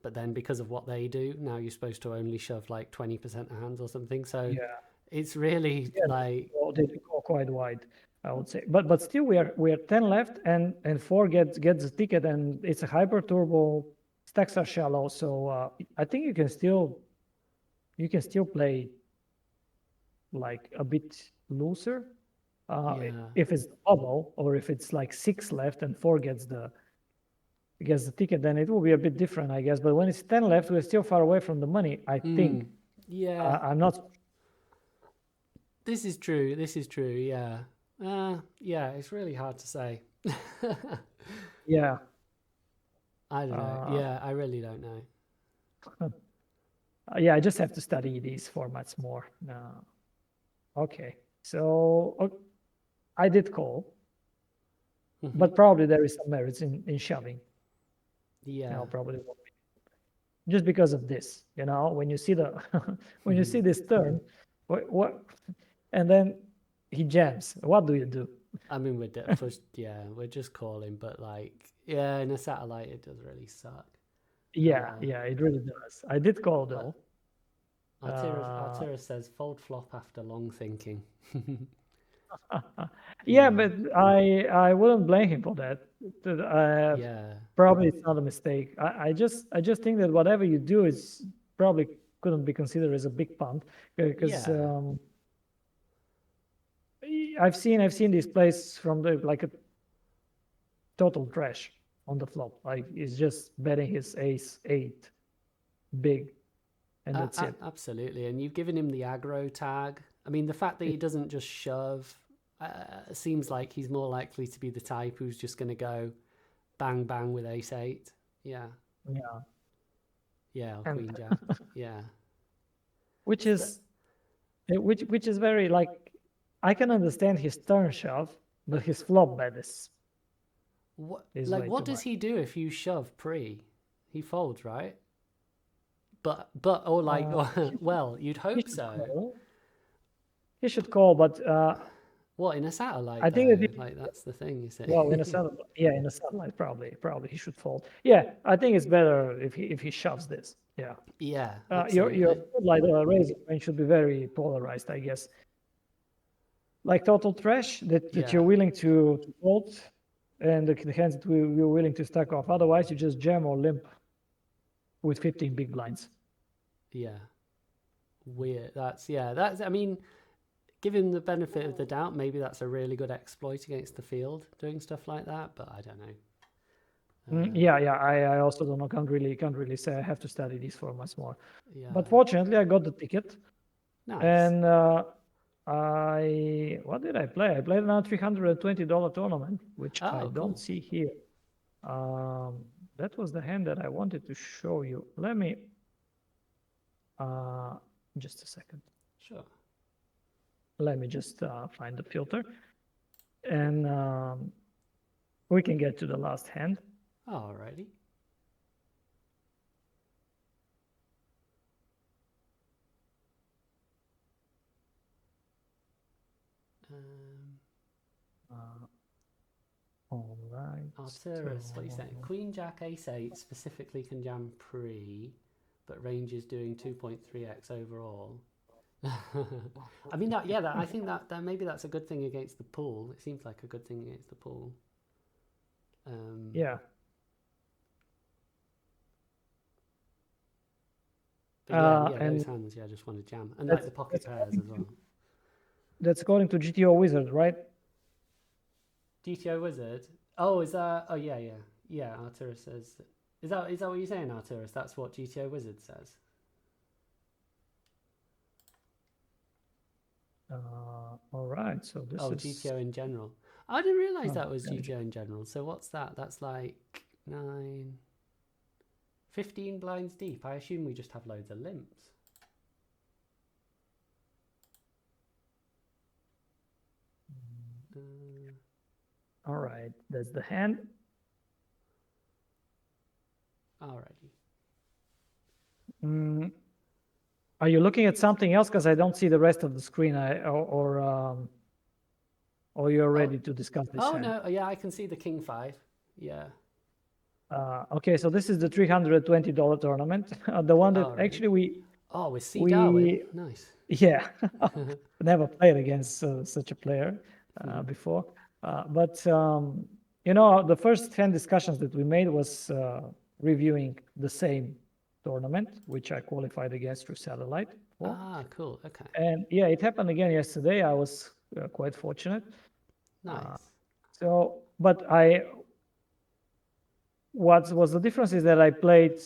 Speaker 2: but then because of what they do, now you're supposed to only shove like 20% of hands or something. So
Speaker 1: Yeah,
Speaker 2: it's really
Speaker 1: yeah,
Speaker 2: like,
Speaker 1: they go quite wide, I would say. But still, we are 10 left, and four gets the ticket, and it's a hyper turbo. Stacks are shallow, so I think you can still play like a bit looser. Uh,
Speaker 2: yeah.
Speaker 1: if it's bubble, or if it's like six left and four gets the ticket, then it will be a bit different, I guess. But when it's 10 left, we're still far away from the money, I think.
Speaker 2: Yeah.
Speaker 1: I'm not.
Speaker 2: This is true. This is true. Yeah. Yeah, it's really hard to say.
Speaker 1: Yeah.
Speaker 2: I don't know.
Speaker 1: Uh,
Speaker 2: Yeah, I really don't know.
Speaker 1: yeah, I just have to study these formats more. Okay. So I did call,
Speaker 2: Hmm.
Speaker 1: but probably there is some merits in shoving.
Speaker 2: Yeah.
Speaker 1: Probably won't be. Just because of this. When you see the when you see this turn, what, and then he jams. What do you do?
Speaker 2: I mean, first, yeah, we're just calling, but like, yeah, in a satellite, it does really suck.
Speaker 1: Yeah,
Speaker 2: Uh,
Speaker 1: yeah, it really does. I did call
Speaker 2: but
Speaker 1: though.
Speaker 2: Arturo,
Speaker 1: Uh,
Speaker 2: Arturo says fold flop after long thinking.
Speaker 1: Yeah,
Speaker 2: Yeah,
Speaker 1: but I wouldn't blame him for that.
Speaker 2: yeah,
Speaker 1: Probably it's not a mistake. I just think that whatever you do is probably couldn't be considered as a big punt because
Speaker 2: yeah.
Speaker 1: I've seen these plays from the like a total trash on the flop. Like he's just betting his ace eight big, and that's it.
Speaker 2: Absolutely. And you've given him the aggro tag. I mean, the fact that he
Speaker 1: It
Speaker 2: doesn't just shove seems like he's more likely to be the type who's just going to go bang bang with ace eight. Yeah,
Speaker 1: yeah,
Speaker 2: yeah, or
Speaker 1: and
Speaker 2: queen jack. Yeah.
Speaker 1: which
Speaker 2: So that,
Speaker 1: is which is very like I can understand his turn shove, but his flop bet is way
Speaker 2: what
Speaker 1: too
Speaker 2: does
Speaker 1: much.
Speaker 2: he do if you shove pre? He folds, right? But or like,
Speaker 1: Uh, he,
Speaker 2: well, you'd
Speaker 1: he
Speaker 2: hope
Speaker 1: should
Speaker 2: so.
Speaker 1: call. He should call, but
Speaker 2: What, in a satellite
Speaker 1: I think that
Speaker 2: though? Like that's the thing, you
Speaker 1: well, in a
Speaker 2: see.
Speaker 1: satellite, yeah, in a satellite, probably he should fold. Yeah, I think it's better if he shoves this. Yeah,
Speaker 2: Yeah,
Speaker 1: your
Speaker 2: absolutely.
Speaker 1: like raising range should be very polarized, I guess. Like total trash that
Speaker 2: Yeah,
Speaker 1: you're willing to fold, and the hands that you're willing to stack off. Otherwise, you just jam or limp with 15 big blinds.
Speaker 2: yeah. Weird. That's I mean, give him the benefit of the doubt. Maybe that's a really good exploit against the field, doing stuff like that. But I don't know.
Speaker 1: Yeah, yeah. I also don't know. Can't really say. I have to study these formats more. But
Speaker 2: Yeah,
Speaker 1: fortunately, I got the ticket,
Speaker 2: nice.
Speaker 1: and I what did I play? I played now $320 tournament, which I
Speaker 2: Oh,
Speaker 1: don't
Speaker 2: cool.
Speaker 1: see here. That was the hand that I wanted to show you. Let me uh, just a second.
Speaker 2: Sure.
Speaker 1: Let me just find the filter, and we can get to the last hand.
Speaker 2: Alrighty. Um,
Speaker 1: Uh, all right.
Speaker 2: Arturus, what are you
Speaker 1: So
Speaker 2: saying? Queen Jack Ace 8 specifically can jam pre, but range is doing 2.3x overall. I mean, I think that maybe that's a good thing against the pool. It seems like a good thing against the pool. Um,
Speaker 1: yeah,
Speaker 2: but yeah, those
Speaker 1: and
Speaker 2: hands, yeah, just want to jam, and like
Speaker 1: that's
Speaker 2: the pocket
Speaker 1: that's
Speaker 2: pairs as well.
Speaker 1: that's according to GTO Wizard, right?
Speaker 2: GTO Wizard. Oh, is that? Oh, yeah, yeah, yeah. Arturus says. Is that what you're saying, Arturus? That's what GTO Wizard says.
Speaker 1: All right. So this
Speaker 2: Oh,
Speaker 1: is
Speaker 2: GTO in general. I didn't realize
Speaker 1: oh,
Speaker 2: that was
Speaker 1: energy.
Speaker 2: GTO in general. So what's that? That's like 9, 15 blinds deep. I assume we just have loads of limps. Uh,
Speaker 1: All right. That's the hand.
Speaker 2: Alrighty.
Speaker 1: Mm, are you looking at something else? Because I don't see the rest of the screen. Or you're
Speaker 2: Oh,
Speaker 1: ready to discuss this
Speaker 2: oh
Speaker 1: hand.
Speaker 2: no. Yeah, I can see the King 5. Yeah.
Speaker 1: Okay, so this is the $320 tournament. The one that
Speaker 2: Alrighty.
Speaker 1: actually
Speaker 2: Oh, with C. Darwin.
Speaker 1: we
Speaker 2: Nice.
Speaker 1: yeah, never played against such a player before. But the first 10 discussions that we made was reviewing the same tournament, which I qualified against through satellite for.
Speaker 2: Ah, cool. Okay.
Speaker 1: And yeah, it happened again yesterday. I was quite fortunate.
Speaker 2: Nice.
Speaker 1: But what was the difference is that I played,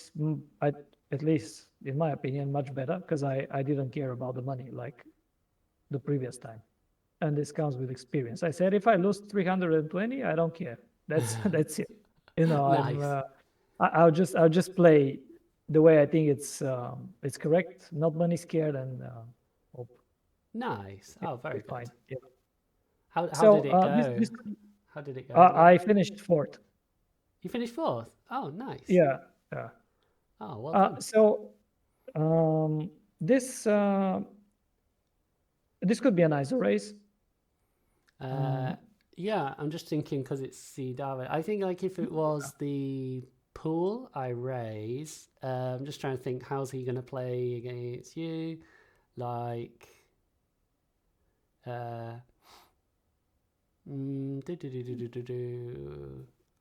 Speaker 1: at least in my opinion, much better because I didn't care about the money like the previous time. And this comes with experience. I said, if I lose 320, I don't care. That's it.
Speaker 2: Nice.
Speaker 1: I'll just play the way I think it's correct, not money scared, and hope
Speaker 2: Nice.
Speaker 1: it
Speaker 2: Oh,
Speaker 1: will
Speaker 2: very
Speaker 1: be fine.
Speaker 2: good.
Speaker 1: Yeah.
Speaker 2: How
Speaker 1: So
Speaker 2: did it go?
Speaker 1: this
Speaker 2: How did it go in the end?
Speaker 1: I finished fourth.
Speaker 2: You finished fourth. Oh, nice.
Speaker 1: Yeah. Yeah.
Speaker 2: Oh, well done.
Speaker 1: So um, this this could be a nice race.
Speaker 2: Uh,
Speaker 1: Mm,
Speaker 2: yeah, I'm just thinking because it's C Darwin. I think like if it was the pool I raise, I'm just trying to think how's he going to play against you? Like, uh,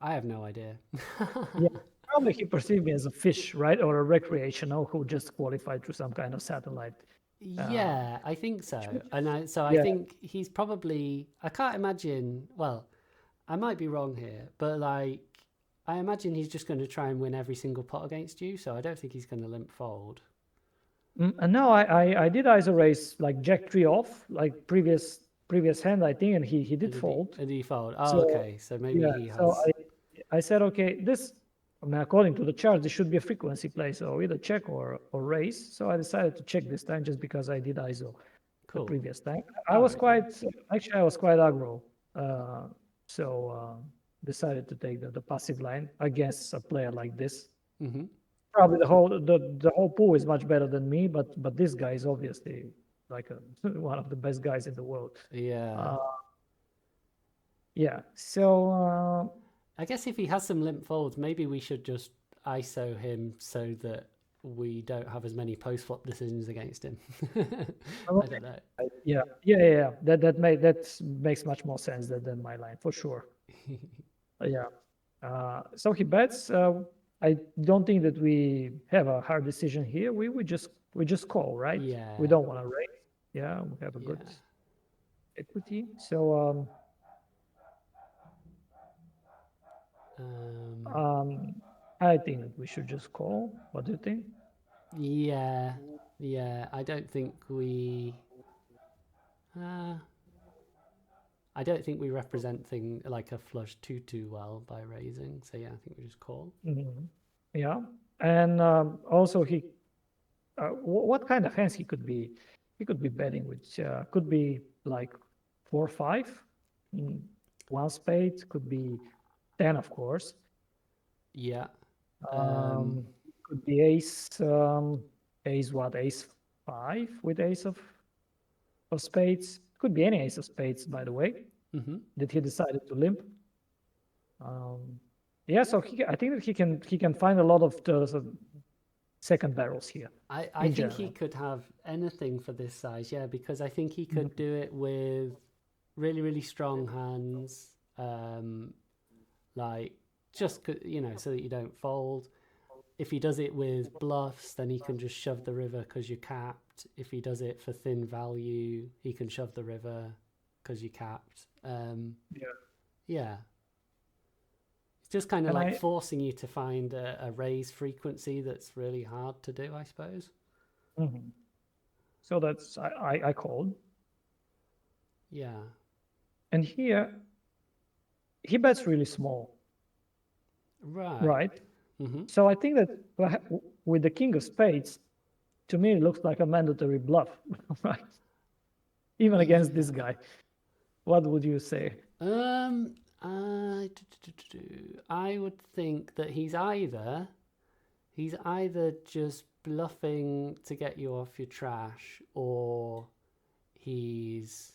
Speaker 2: I have no idea.
Speaker 1: Yeah, probably he perceived me as a fish, right, or a recreational who just qualified through some kind of satellite.
Speaker 2: Yeah, I think so. And I
Speaker 1: Yeah.
Speaker 2: think he's probably, I can't imagine, well, I might be wrong here, but like I imagine he's just going to try and win every single pot against you, so I don't think he's going to limp fold.
Speaker 1: And no, I did ISO raise like Jack 3 off, like previous hand, I think, and he did fold.
Speaker 2: And he fold. Oh,
Speaker 1: So
Speaker 2: okay. So maybe
Speaker 1: yeah,
Speaker 2: he
Speaker 1: so
Speaker 2: has.
Speaker 1: I said, okay, this, I mean, according to the chart, this should be a frequency play, so either check or raise. So I decided to check this time just because I did ISO the
Speaker 2: Cool.
Speaker 1: previous time.
Speaker 2: All right then.
Speaker 1: I was quite aggro, so decided to take the passive line against a player like this.
Speaker 2: Mm-hmm.
Speaker 1: Probably the whole pool is much better than me, but this guy is obviously like one of the best guys in the world.
Speaker 2: Yeah.
Speaker 1: Uh, yeah, so
Speaker 2: I guess if he has some limp folds, maybe we should just ISO him so that we don't have as many post flop decisions against him. I don't know.
Speaker 1: yeah. That makes much more sense than my line for sure. Yeah. So he bets. I don't think that we have a hard decision here. We just call, right?
Speaker 2: Yeah.
Speaker 1: We don't want to raise. Yeah, we have a good
Speaker 2: Yeah.
Speaker 1: equity. So
Speaker 2: Um,
Speaker 1: I think that we should just call. What do you think?
Speaker 2: yeah. Yeah. I don't think we. Uh, I don't think we represent thing like a flush too well by raising. So yeah, I think we just call.
Speaker 1: Mhm. Yeah, and also what kind of hands he could be? He could be betting, which could be like 4-5, one spade, could be 10, of course.
Speaker 2: Yeah.
Speaker 1: Could be ace what? Ace 5 with ace of spades. Could be any ace of spades, by the way,
Speaker 2: Mm-hmm.
Speaker 1: that he decided to limp. Yeah, so I think that he can find a lot of the second barrels here
Speaker 2: I
Speaker 1: in
Speaker 2: think he
Speaker 1: general.
Speaker 2: could have anything for this size, yeah, because I think he could do it with really strong hands, like just so that you don't fold. If he does it with bluffs, then he can just shove the river because you're capped. If he does it for thin value, he can shove the river because you're capped.
Speaker 1: Yeah.
Speaker 2: Yeah, it's just kind of
Speaker 1: And
Speaker 2: like forcing you to find a raise frequency that's really hard to do, I suppose.
Speaker 1: mhm. So that's I called.
Speaker 2: Yeah.
Speaker 1: And here he bets really small,
Speaker 2: Right.
Speaker 1: right?
Speaker 2: Mm-hmm.
Speaker 1: So I think that with the king of spades, to me it looks like a mandatory bluff, right? Even against this guy. What would you say?
Speaker 2: I I would think that he's either just bluffing to get you off your trash, or he's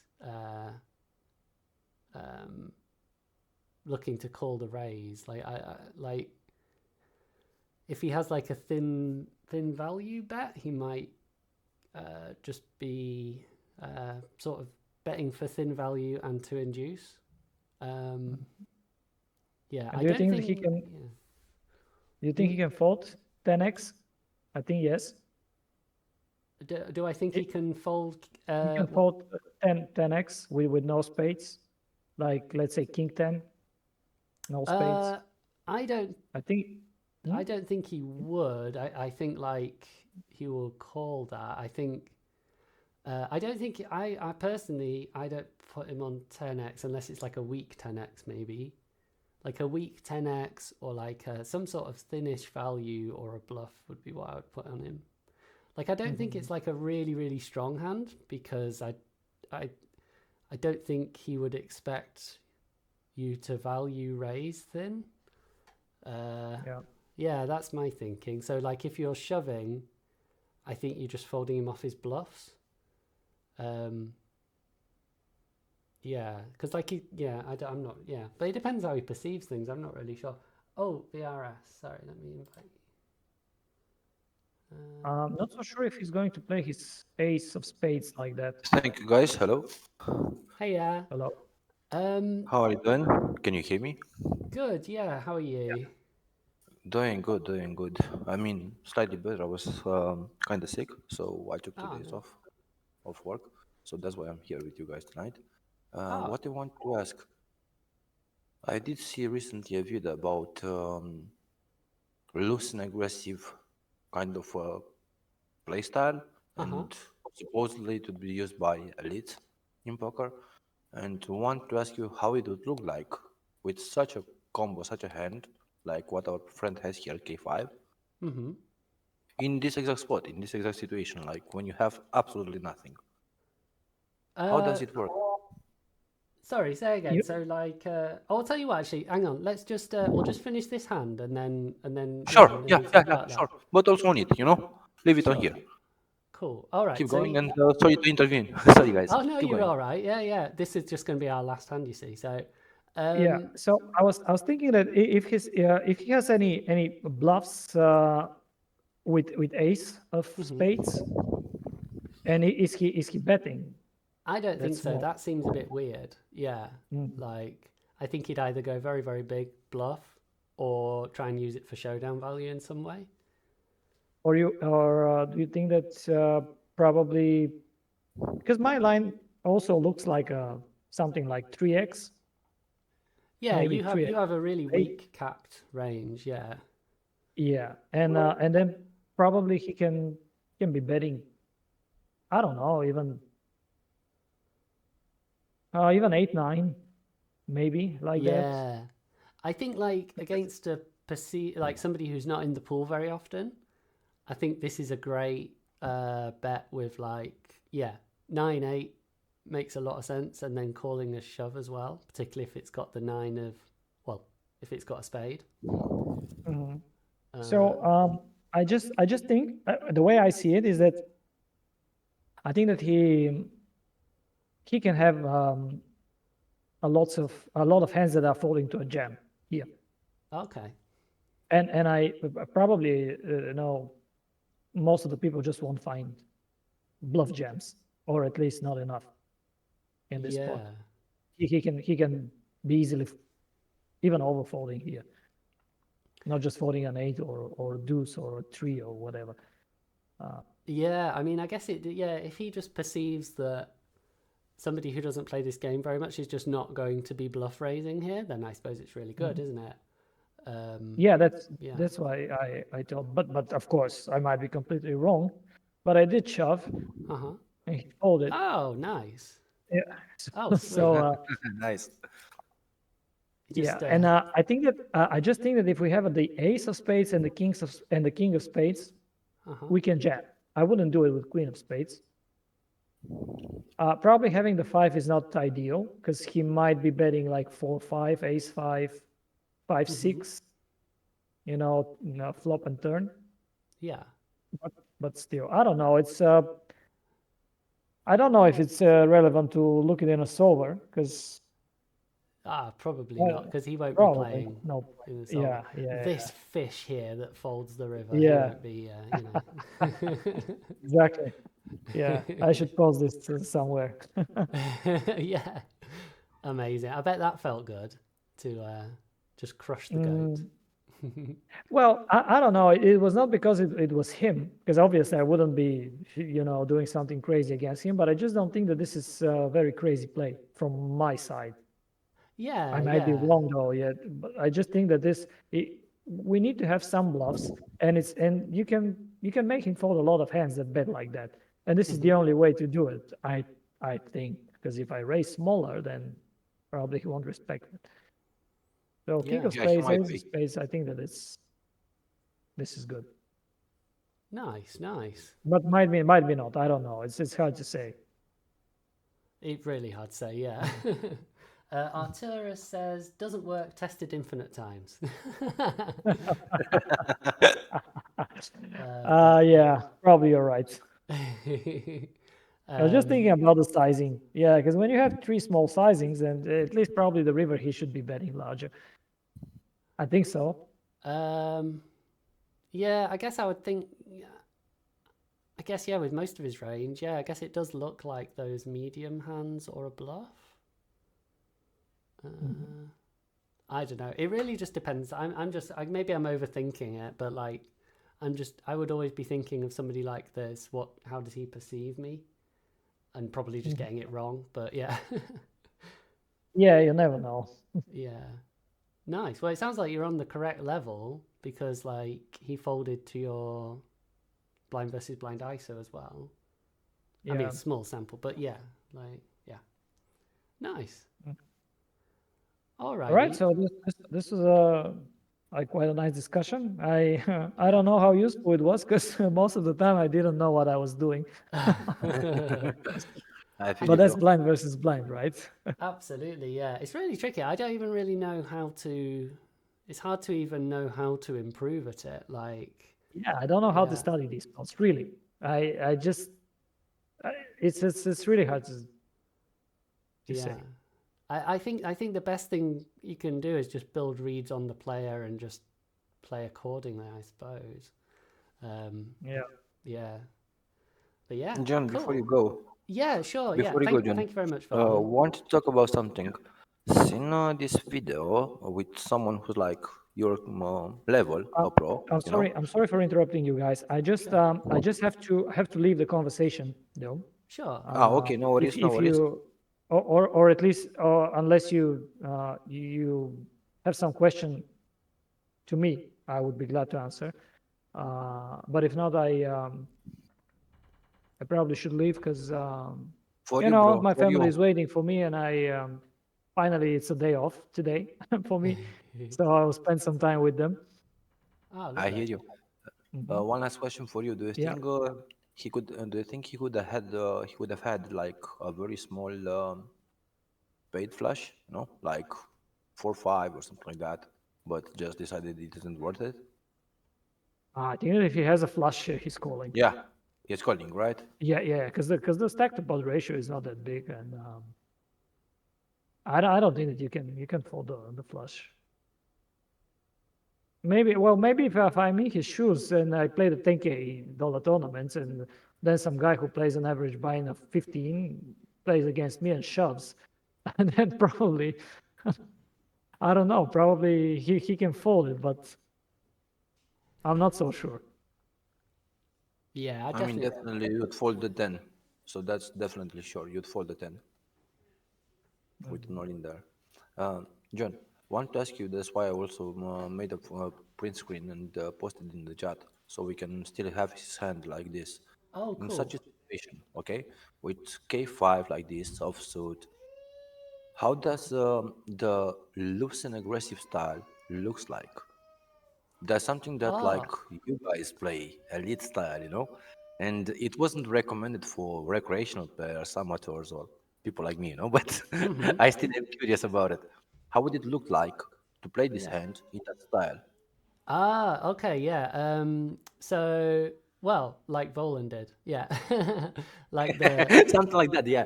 Speaker 2: looking to call the raise. Like I like if he has like a thin value bet, he might just be sort of betting for thin value and to induce. Yeah,
Speaker 1: And
Speaker 2: I
Speaker 1: do you
Speaker 2: don't
Speaker 1: think that
Speaker 2: think. Yeah.
Speaker 1: do you think he can fold 10x? I think yes.
Speaker 2: Do I think he can fold?
Speaker 1: He can fold 10x with no spades, like let's say king 10, no spades.
Speaker 2: I don't.
Speaker 1: I think.
Speaker 2: I don't think he would. I think like he will call that. I think. I don't think I personally I don't put him on 10x unless it's like a weak 10x maybe, like a weak 10x or like some sort of thinnish value or a bluff would be what I would put on him. Like I don't think it's like a really strong hand because I don't think he would expect you to value raise thin. Yeah, that's my thinking. So like if you're shoving, I think you're just folding him off his bluffs. Yeah, because like I'm not. Yeah, but it depends how he perceives things. I'm not really sure. Oh, VRS. Sorry, let me invite you.
Speaker 1: I'm not so sure if he's going to play his ace of spades like that.
Speaker 3: Thank you, guys. Hello.
Speaker 2: Hey, yeah.
Speaker 1: Hello.
Speaker 2: Um,
Speaker 3: How are you doing? Can you hear me?
Speaker 2: Good. Yeah. How are you?
Speaker 3: Doing good, doing good. I mean, slightly better. I was kind of sick, so I took two
Speaker 2: Oh
Speaker 3: days
Speaker 2: no.
Speaker 3: off of work. So that's why I'm here with you guys tonight.
Speaker 2: Oh.
Speaker 3: What I want to ask, I did see recently a video about loose and aggressive kind of play style,
Speaker 2: Uh huh.
Speaker 3: and supposedly it would be used by elites in poker. And want to ask you how it would look like with such a combo, such a hand, like what our friend has here, K5,
Speaker 2: Mm-hmm.
Speaker 3: in this exact spot, in this exact situation, like when you have absolutely nothing. How
Speaker 2: Uh,
Speaker 3: does it work?
Speaker 2: Sorry. Say again.
Speaker 1: You,
Speaker 2: So like, I'll tell you what. Actually, hang on. Let's just we'll just finish this hand
Speaker 3: Sure,
Speaker 2: and then
Speaker 3: yeah,
Speaker 2: we can
Speaker 3: yeah,
Speaker 2: talk
Speaker 3: yeah,
Speaker 2: about that.
Speaker 3: sure. But also on it, leave it on
Speaker 2: Sure.
Speaker 3: here.
Speaker 2: Cool. All right.
Speaker 3: Keep
Speaker 2: So.
Speaker 3: going, and sorry to intervene. Sorry, guys.
Speaker 2: Oh no,
Speaker 3: Keep
Speaker 2: you're
Speaker 3: going.
Speaker 2: all right. Yeah, yeah. This is just going to be our last hand, you see. So,
Speaker 1: yeah.
Speaker 2: um,
Speaker 1: So I was thinking that if he has any bluffs with ace of
Speaker 2: mhm.
Speaker 1: spades, and is he betting
Speaker 2: I don't
Speaker 1: that
Speaker 2: think so.
Speaker 1: small?
Speaker 2: That seems a bit weird. Yeah,
Speaker 1: Mm.
Speaker 2: like I think he'd either go very, very big bluff or try and use it for showdown value in some way.
Speaker 1: Or do you think that probably because my line also looks like something like 3x,
Speaker 2: Yeah,
Speaker 1: maybe
Speaker 2: you
Speaker 1: 3x
Speaker 2: have a really
Speaker 1: 8.
Speaker 2: weak capped range. Yeah,
Speaker 1: Yeah, and then probably he can be betting. I don't know, even 8 9, maybe like that.
Speaker 2: yeah. I think like against a like somebody who's not in the pool very often. I think this is a great bet with like yeah 9-8 makes a lot of sense, and then calling a shove as well, particularly if it's got the nine of well if it's got a spade.
Speaker 1: Mhm.
Speaker 2: Uh,
Speaker 1: So I just think the way I see it is that I think that he can have a lot of hands that are falling to a jam here,
Speaker 2: okay.
Speaker 1: and I probably know most of the people just won't find bluff jams, or at least not enough in this spot.
Speaker 2: Yeah.
Speaker 1: He can be easily even overfolding here, not just folding an eight or deuce or a three or whatever.
Speaker 2: Yeah, I mean, I guess it. Yeah, if he just perceives that somebody who doesn't play this game very much is just not going to be bluff raising here, then I suppose it's really good,
Speaker 1: Mhm.
Speaker 2: isn't it?
Speaker 1: Yeah, that's
Speaker 2: Yeah.
Speaker 1: that's why I thought, but of course I might be completely wrong, but I did shove
Speaker 2: Uh huh.
Speaker 1: and he folded.
Speaker 2: Oh, nice.
Speaker 1: Yeah.
Speaker 2: Oh,
Speaker 1: So
Speaker 2: sweet.
Speaker 3: Nice.
Speaker 1: yeah,
Speaker 2: Just
Speaker 1: and I think that I just think that if we have the ace of spades and the king of spades,
Speaker 2: uh huh.
Speaker 1: we can jam. I wouldn't do it with queen of spades. Probably having the five is not ideal because he might be betting like 4 5, ace 5, 5
Speaker 2: Mm-hmm.
Speaker 1: 6, flop and turn.
Speaker 2: Yeah.
Speaker 1: But still, I don't know. I don't know if it's relevant to look it in a solver because
Speaker 2: Ah, probably not, because he won't be
Speaker 1: probably
Speaker 2: playing
Speaker 1: no
Speaker 2: in the
Speaker 1: point.
Speaker 2: solver.
Speaker 1: Yeah, yeah,
Speaker 2: This fish here that folds the river, he
Speaker 1: yeah,
Speaker 2: won't be,
Speaker 1: exactly. Yeah, I should post this somewhere.
Speaker 2: yeah, amazing. I bet that felt good to just crush the goat.
Speaker 1: Mm, well, I don't know. It was not because it was him, because obviously I wouldn't be, doing something crazy against him. But I just don't think that this is a very crazy play from my side. I
Speaker 2: Yeah,
Speaker 1: might be
Speaker 2: yeah.
Speaker 1: wrong though, yet, but I just think that we need to have some bluffs, and you can make him fold a lot of hands that bet like that, and this is the
Speaker 2: Hmm.
Speaker 1: only way to do it. I think because if I raise smaller, then probably he won't respect it. So king
Speaker 2: Yeah.
Speaker 1: of
Speaker 3: Yeah, he
Speaker 1: spades,
Speaker 3: might
Speaker 1: ace of
Speaker 3: be.
Speaker 1: spades, I think that this is good,
Speaker 2: Nice, nice.
Speaker 1: but might be not. I don't know. It's hard to say.
Speaker 2: It's really hard to say, yeah. Artura says, doesn't work, tested infinite times. But
Speaker 1: Yeah, probably you're right. I was just thinking
Speaker 2: um,
Speaker 1: about the sizing. Yeah, because when you have three small sizings, and at least probably the river, he should be betting larger. I think so.
Speaker 2: um, yeah, I guess I would think. Yeah, I guess yeah, with most of his range, yeah, I guess it does look like those medium hands or a bluff. I don't know. It really just depends. Maybe I'm overthinking it, but like, I would always be thinking of somebody like this. How does he perceive me? And probably just getting it wrong. But yeah,
Speaker 1: Yeah, you never know.
Speaker 2: yeah. Nice. Well, it sounds like you're on the correct level because like he folded to your blind versus blind ISO as well. I mean,
Speaker 1: Yeah.
Speaker 2: it's small sample, but yeah, like, yeah. Nice. All
Speaker 1: All right.
Speaker 2: righty.
Speaker 1: So this was a like quite a nice discussion. I I don't know how useful it was because most of the time I didn't know what I was doing.
Speaker 3: I feel
Speaker 1: But
Speaker 3: you,
Speaker 1: that's
Speaker 3: bro.
Speaker 1: blind versus blind, right?
Speaker 2: Absolutely, yeah. It's really tricky. I don't even really know how to. It's hard to even know how to improve at it. Like,
Speaker 1: Yeah, I don't know how to
Speaker 2: yeah,
Speaker 1: study these spots. Really, I just it's really hard to
Speaker 2: yeah.
Speaker 1: say.
Speaker 2: I think the best thing you can do is just build reads on the player and just play accordingly, I suppose.
Speaker 1: Yeah.
Speaker 2: Yeah, but yeah,
Speaker 3: John, before you
Speaker 2: cool.
Speaker 3: go,
Speaker 2: Yeah, sure. Yeah,
Speaker 3: before you go, John,
Speaker 2: thank you very much, Volin.
Speaker 3: want to talk about something. Seen this video with someone who's like your level, a pro, you know?
Speaker 1: I'm sorry for interrupting you guys.
Speaker 2: Sure,
Speaker 1: I just have to leave the conversation though.
Speaker 2: sure.
Speaker 3: Ah, okay, no worries, no
Speaker 1: If
Speaker 3: worries.
Speaker 1: you or at least unless you have some question to me, I would be glad to answer. But if not, I probably should leave because
Speaker 3: For
Speaker 1: you
Speaker 3: you,
Speaker 1: know
Speaker 3: bro,
Speaker 1: my
Speaker 3: for
Speaker 1: family
Speaker 3: you.
Speaker 1: is waiting for me, and I finally it's a day off today for me, so I'll spend some time with them.
Speaker 2: Oh,
Speaker 3: I hear
Speaker 2: lovely.
Speaker 3: you.
Speaker 1: Hmm.
Speaker 3: One last question for you. Do you
Speaker 1: Yeah.
Speaker 3: think he could? Do you think he would have had like a very small paid flash? You know, like 4-5 or something like that, but just decided it isn't worth it.
Speaker 1: I think that if he has a flush, he's calling.
Speaker 3: Yeah, he's calling, right?
Speaker 1: Yeah, yeah, because the stack to pod ratio is not that big, and I don't think that you can fold the flush. Maybe if I meet his shoes and I play the $10K tournaments, and then some guy who plays an average buy-in of 15 plays against me and shoves, and then probably I don't know, probably he can fold it, but I'm not so sure.
Speaker 2: Yeah, I
Speaker 3: I mean,
Speaker 2: definitely.
Speaker 3: definitely you'd fold the 10. So that's definitely sure. You'd fold the 10 with an all in there. John, want to ask you, that's why I also made a print screen and posted in the chat so we can still have his hand like this.
Speaker 2: Oh,
Speaker 3: In such
Speaker 2: cool.
Speaker 3: a situation, okay, with K5 like this, offsuit, how does the loose and aggressive style looks like? That's something that like
Speaker 2: Oh,
Speaker 3: you guys play elite style, you know, and it wasn't recommended for recreational players, amateurs, or people like me, you know. But
Speaker 2: mm-hmm.
Speaker 3: I still am curious about it. How would it look like to play this
Speaker 2: Yeah.
Speaker 3: hand in that style?
Speaker 2: Ah, okay, yeah. So, well, like Volan did, yeah. Like the
Speaker 3: Something like that, yeah.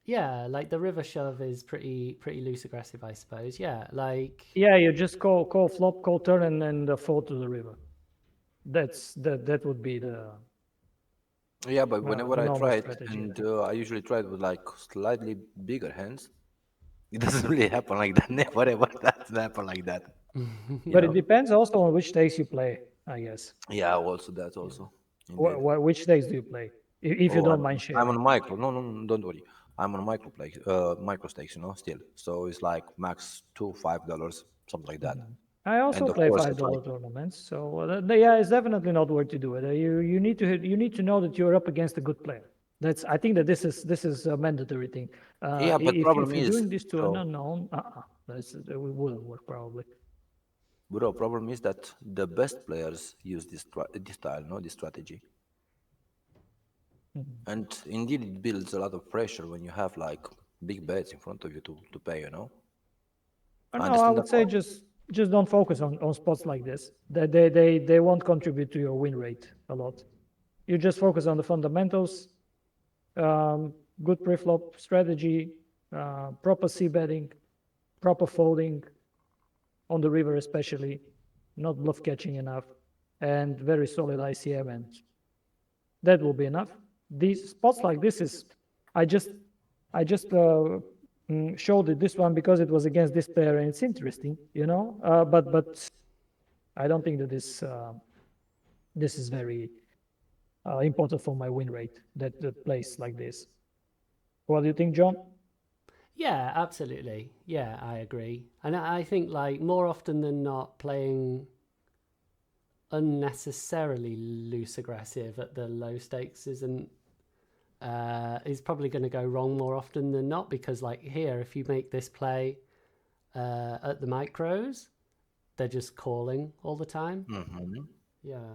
Speaker 2: yeah, like the river shove is pretty loose aggressive, I suppose. Yeah, like
Speaker 1: Yeah, you just call flop, call turn, and fold to the river. That would be
Speaker 3: Yeah, but whenever
Speaker 1: the
Speaker 3: I
Speaker 1: normal
Speaker 3: try it,
Speaker 1: strategy.
Speaker 3: and I usually try it with like slightly bigger hands, it doesn't really happen like that. Never ever doesn't happen like that. You
Speaker 1: But it
Speaker 3: know?
Speaker 1: depends also on which stakes you play, I guess.
Speaker 3: Yeah, also that also, indeed.
Speaker 1: Which stakes do you play? If you
Speaker 3: Oh,
Speaker 1: don't mind
Speaker 3: I'm
Speaker 1: sharing.
Speaker 3: on micro. No, no, no, don't worry. I'm on micro stakes, you know, still. So it's like max $5, something like that.
Speaker 1: I also
Speaker 3: And of
Speaker 1: play
Speaker 3: course,
Speaker 1: five
Speaker 3: it's like,
Speaker 1: dollar tournaments, so yeah, it's definitely not worth to do it. You need to know that you're up against a good player. That's I think that this is a mandatory thing.
Speaker 3: yeah, but problem
Speaker 1: If you're
Speaker 3: is,
Speaker 1: doing this to an
Speaker 3: bro,
Speaker 1: unknown, that wouldn't work probably.
Speaker 3: problem is that the best players use this style, no, this strategy. And indeed, it builds a lot of pressure when you have like big bets in front of you to pay, you know. I
Speaker 1: No, I
Speaker 3: understand
Speaker 1: would
Speaker 3: that
Speaker 1: say
Speaker 3: part.
Speaker 1: just don't focus on spots like this. They won't contribute to your win rate a lot. You just focus on the fundamentals, good pre-flop strategy, proper c betting, proper folding on the river especially, not bluff catching enough, and very solid ICM, and that will be enough. These spots like this is, I just I just showed it this one because it was against this player, and it's interesting, but I don't think that this is very important for my win rate that plays like this. What do you think, John?
Speaker 2: Yeah, absolutely. Yeah, I agree. And I think like more often than not, playing unnecessarily loose aggressive at the low stakes is probably going to go wrong more often than not, because like here, if you make this play at the micros, they're just calling all the time.
Speaker 3: Hmm.
Speaker 2: Yeah.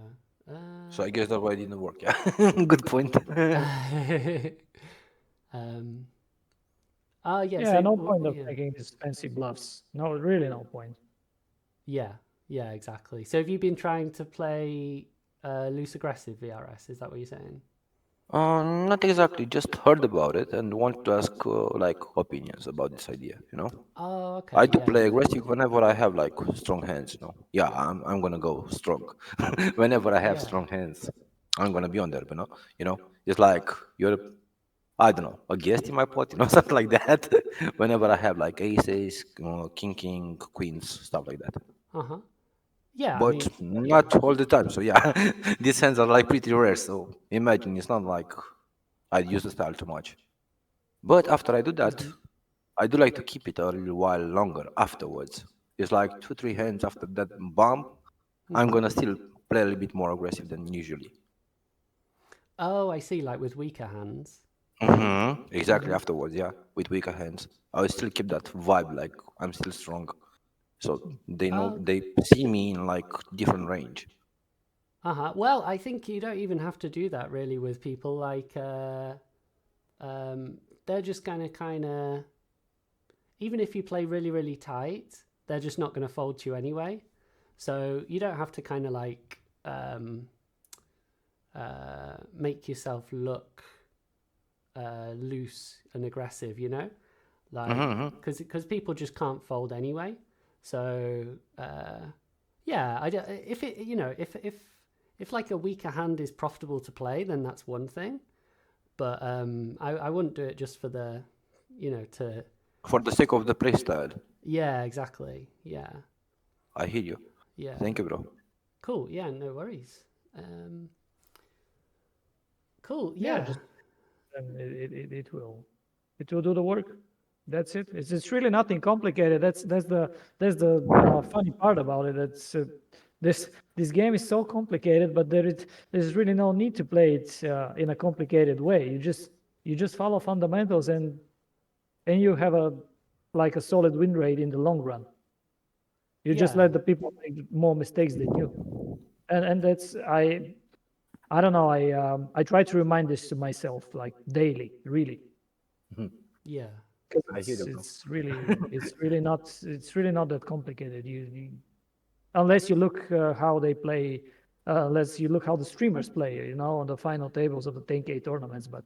Speaker 3: So I guess that's why it didn't work. Yeah, good point.
Speaker 2: um. Ah, yeah.
Speaker 1: Yeah,
Speaker 2: So
Speaker 1: no point of
Speaker 2: yeah,
Speaker 1: taking these fancy bluffs. No, really, no point.
Speaker 2: yeah, yeah, exactly. So have you been trying to play loose aggressive VRS? Is that what you're saying?
Speaker 3: Not exactly. Just heard about it and want to ask like opinions about this idea.
Speaker 2: Oh,
Speaker 3: I
Speaker 2: okay.
Speaker 3: do
Speaker 2: Yeah.
Speaker 3: play aggressive whenever I have like strong hands. Yeah, I'm gonna go strong. Whenever I have
Speaker 2: Yeah.
Speaker 3: strong hands, I'm gonna be on there. It's like you're, I don't know, a guest in my pot. Something like that. Whenever I have like aces, king, queens, stuff like that.
Speaker 2: Uh-huh. Yeah, I
Speaker 3: But
Speaker 2: mean, yeah.
Speaker 3: not all the time. So yeah, these hands are like pretty rare. So imagine it's not like I use the style too much. But after I do that,
Speaker 2: Mm-hmm.
Speaker 3: I do like to keep it a little while longer afterwards. It's like 2, 3 hands after that bump, I'm
Speaker 2: Mm-hmm.
Speaker 3: gonna still play a little bit more aggressive than usually.
Speaker 2: Oh, I see, like with weaker hands.
Speaker 3: Exactly
Speaker 2: Mm-hmm.
Speaker 3: afterwards, yeah, with weaker hands. I will still keep that vibe like I'm still strong. So they know
Speaker 2: Oh,
Speaker 3: they see me in like different range.
Speaker 2: uh-huh. Well, I think you don't even have to do that really with people like they're just gonna kinda, even if you play really, really tight, they're just not gonna fold to you anyway. So you don't have to kind of like make yourself look loose and aggressive, like
Speaker 3: Hmm.
Speaker 2: because people just can't fold anyway. So yeah, if it if like a weaker hand is profitable to play, then that's one thing. But I wouldn't do it just for the to
Speaker 3: For the sake of the playstyle,
Speaker 2: yeah, exactly, yeah,
Speaker 3: I hear you.
Speaker 2: yeah,
Speaker 3: Thank you, bro.
Speaker 2: cool, yeah, no worries. Cool,
Speaker 1: Yeah,
Speaker 2: yeah.
Speaker 1: just it will do the work. That's it. It's really nothing complicated. That's the funny part about it. This game is so complicated, but there's really no need to play it in a complicated way. You just follow fundamentals, and you have a solid win rate in the long run. You just
Speaker 2: Yeah.
Speaker 1: let the people make more mistakes than you, and that's I don't know. I try to remind this to myself like daily, really,
Speaker 2: Yeah.
Speaker 1: because
Speaker 3: I hear
Speaker 1: it's
Speaker 3: you, bro.
Speaker 1: it's really not that complicated. Unless you look how they play, unless you look how the streamers play, on the final tables of the 10K tournaments. But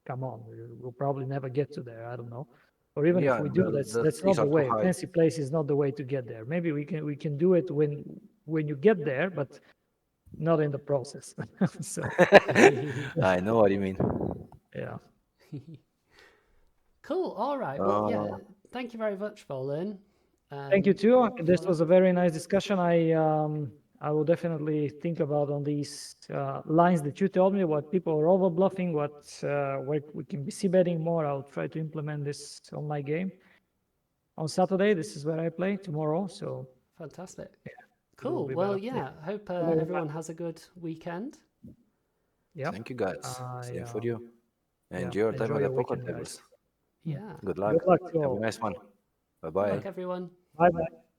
Speaker 1: come on, we'll probably never get to there. I don't know. Or even if
Speaker 3: Yeah,
Speaker 1: we do, that's
Speaker 3: the
Speaker 1: that's
Speaker 3: stakes
Speaker 1: not
Speaker 3: are
Speaker 1: the
Speaker 3: too
Speaker 1: way.
Speaker 3: high.
Speaker 1: Fancy place is not the way to get there. Maybe we can do it when you get there, but not in the process. So
Speaker 3: I know what you mean.
Speaker 1: yeah.
Speaker 2: Cool. All right. Well, yeah.
Speaker 3: Uh,
Speaker 2: Thank you very much, Bolin.
Speaker 1: Thank you too. This
Speaker 2: For that.
Speaker 1: was a very nice discussion. I will definitely think about on these lines that you told me. What people are over bluffing, where we can be c betting more. I'll try to implement this on my game on Saturday. This is where I play tomorrow. So
Speaker 2: Fantastic.
Speaker 1: it will
Speaker 2: Cool.
Speaker 1: be
Speaker 2: Well,
Speaker 1: better. Yeah.
Speaker 2: yeah. Hope
Speaker 1: It will be
Speaker 2: everyone
Speaker 1: better.
Speaker 2: has a good weekend.
Speaker 1: Yep.
Speaker 3: Thank you, guys.
Speaker 1: I
Speaker 3: Same for you.
Speaker 1: yeah.
Speaker 3: Enjoy your time
Speaker 1: Enjoy
Speaker 3: at the
Speaker 1: your
Speaker 3: poker
Speaker 1: weekend, guys.
Speaker 3: tables.
Speaker 1: Hmm.
Speaker 2: Yeah.
Speaker 3: Good
Speaker 1: Good
Speaker 3: luck.
Speaker 1: luck to
Speaker 3: Have a
Speaker 1: all.
Speaker 3: nice one. Bye
Speaker 2: Good
Speaker 3: bye.
Speaker 2: luck, everyone.
Speaker 1: Bye bye.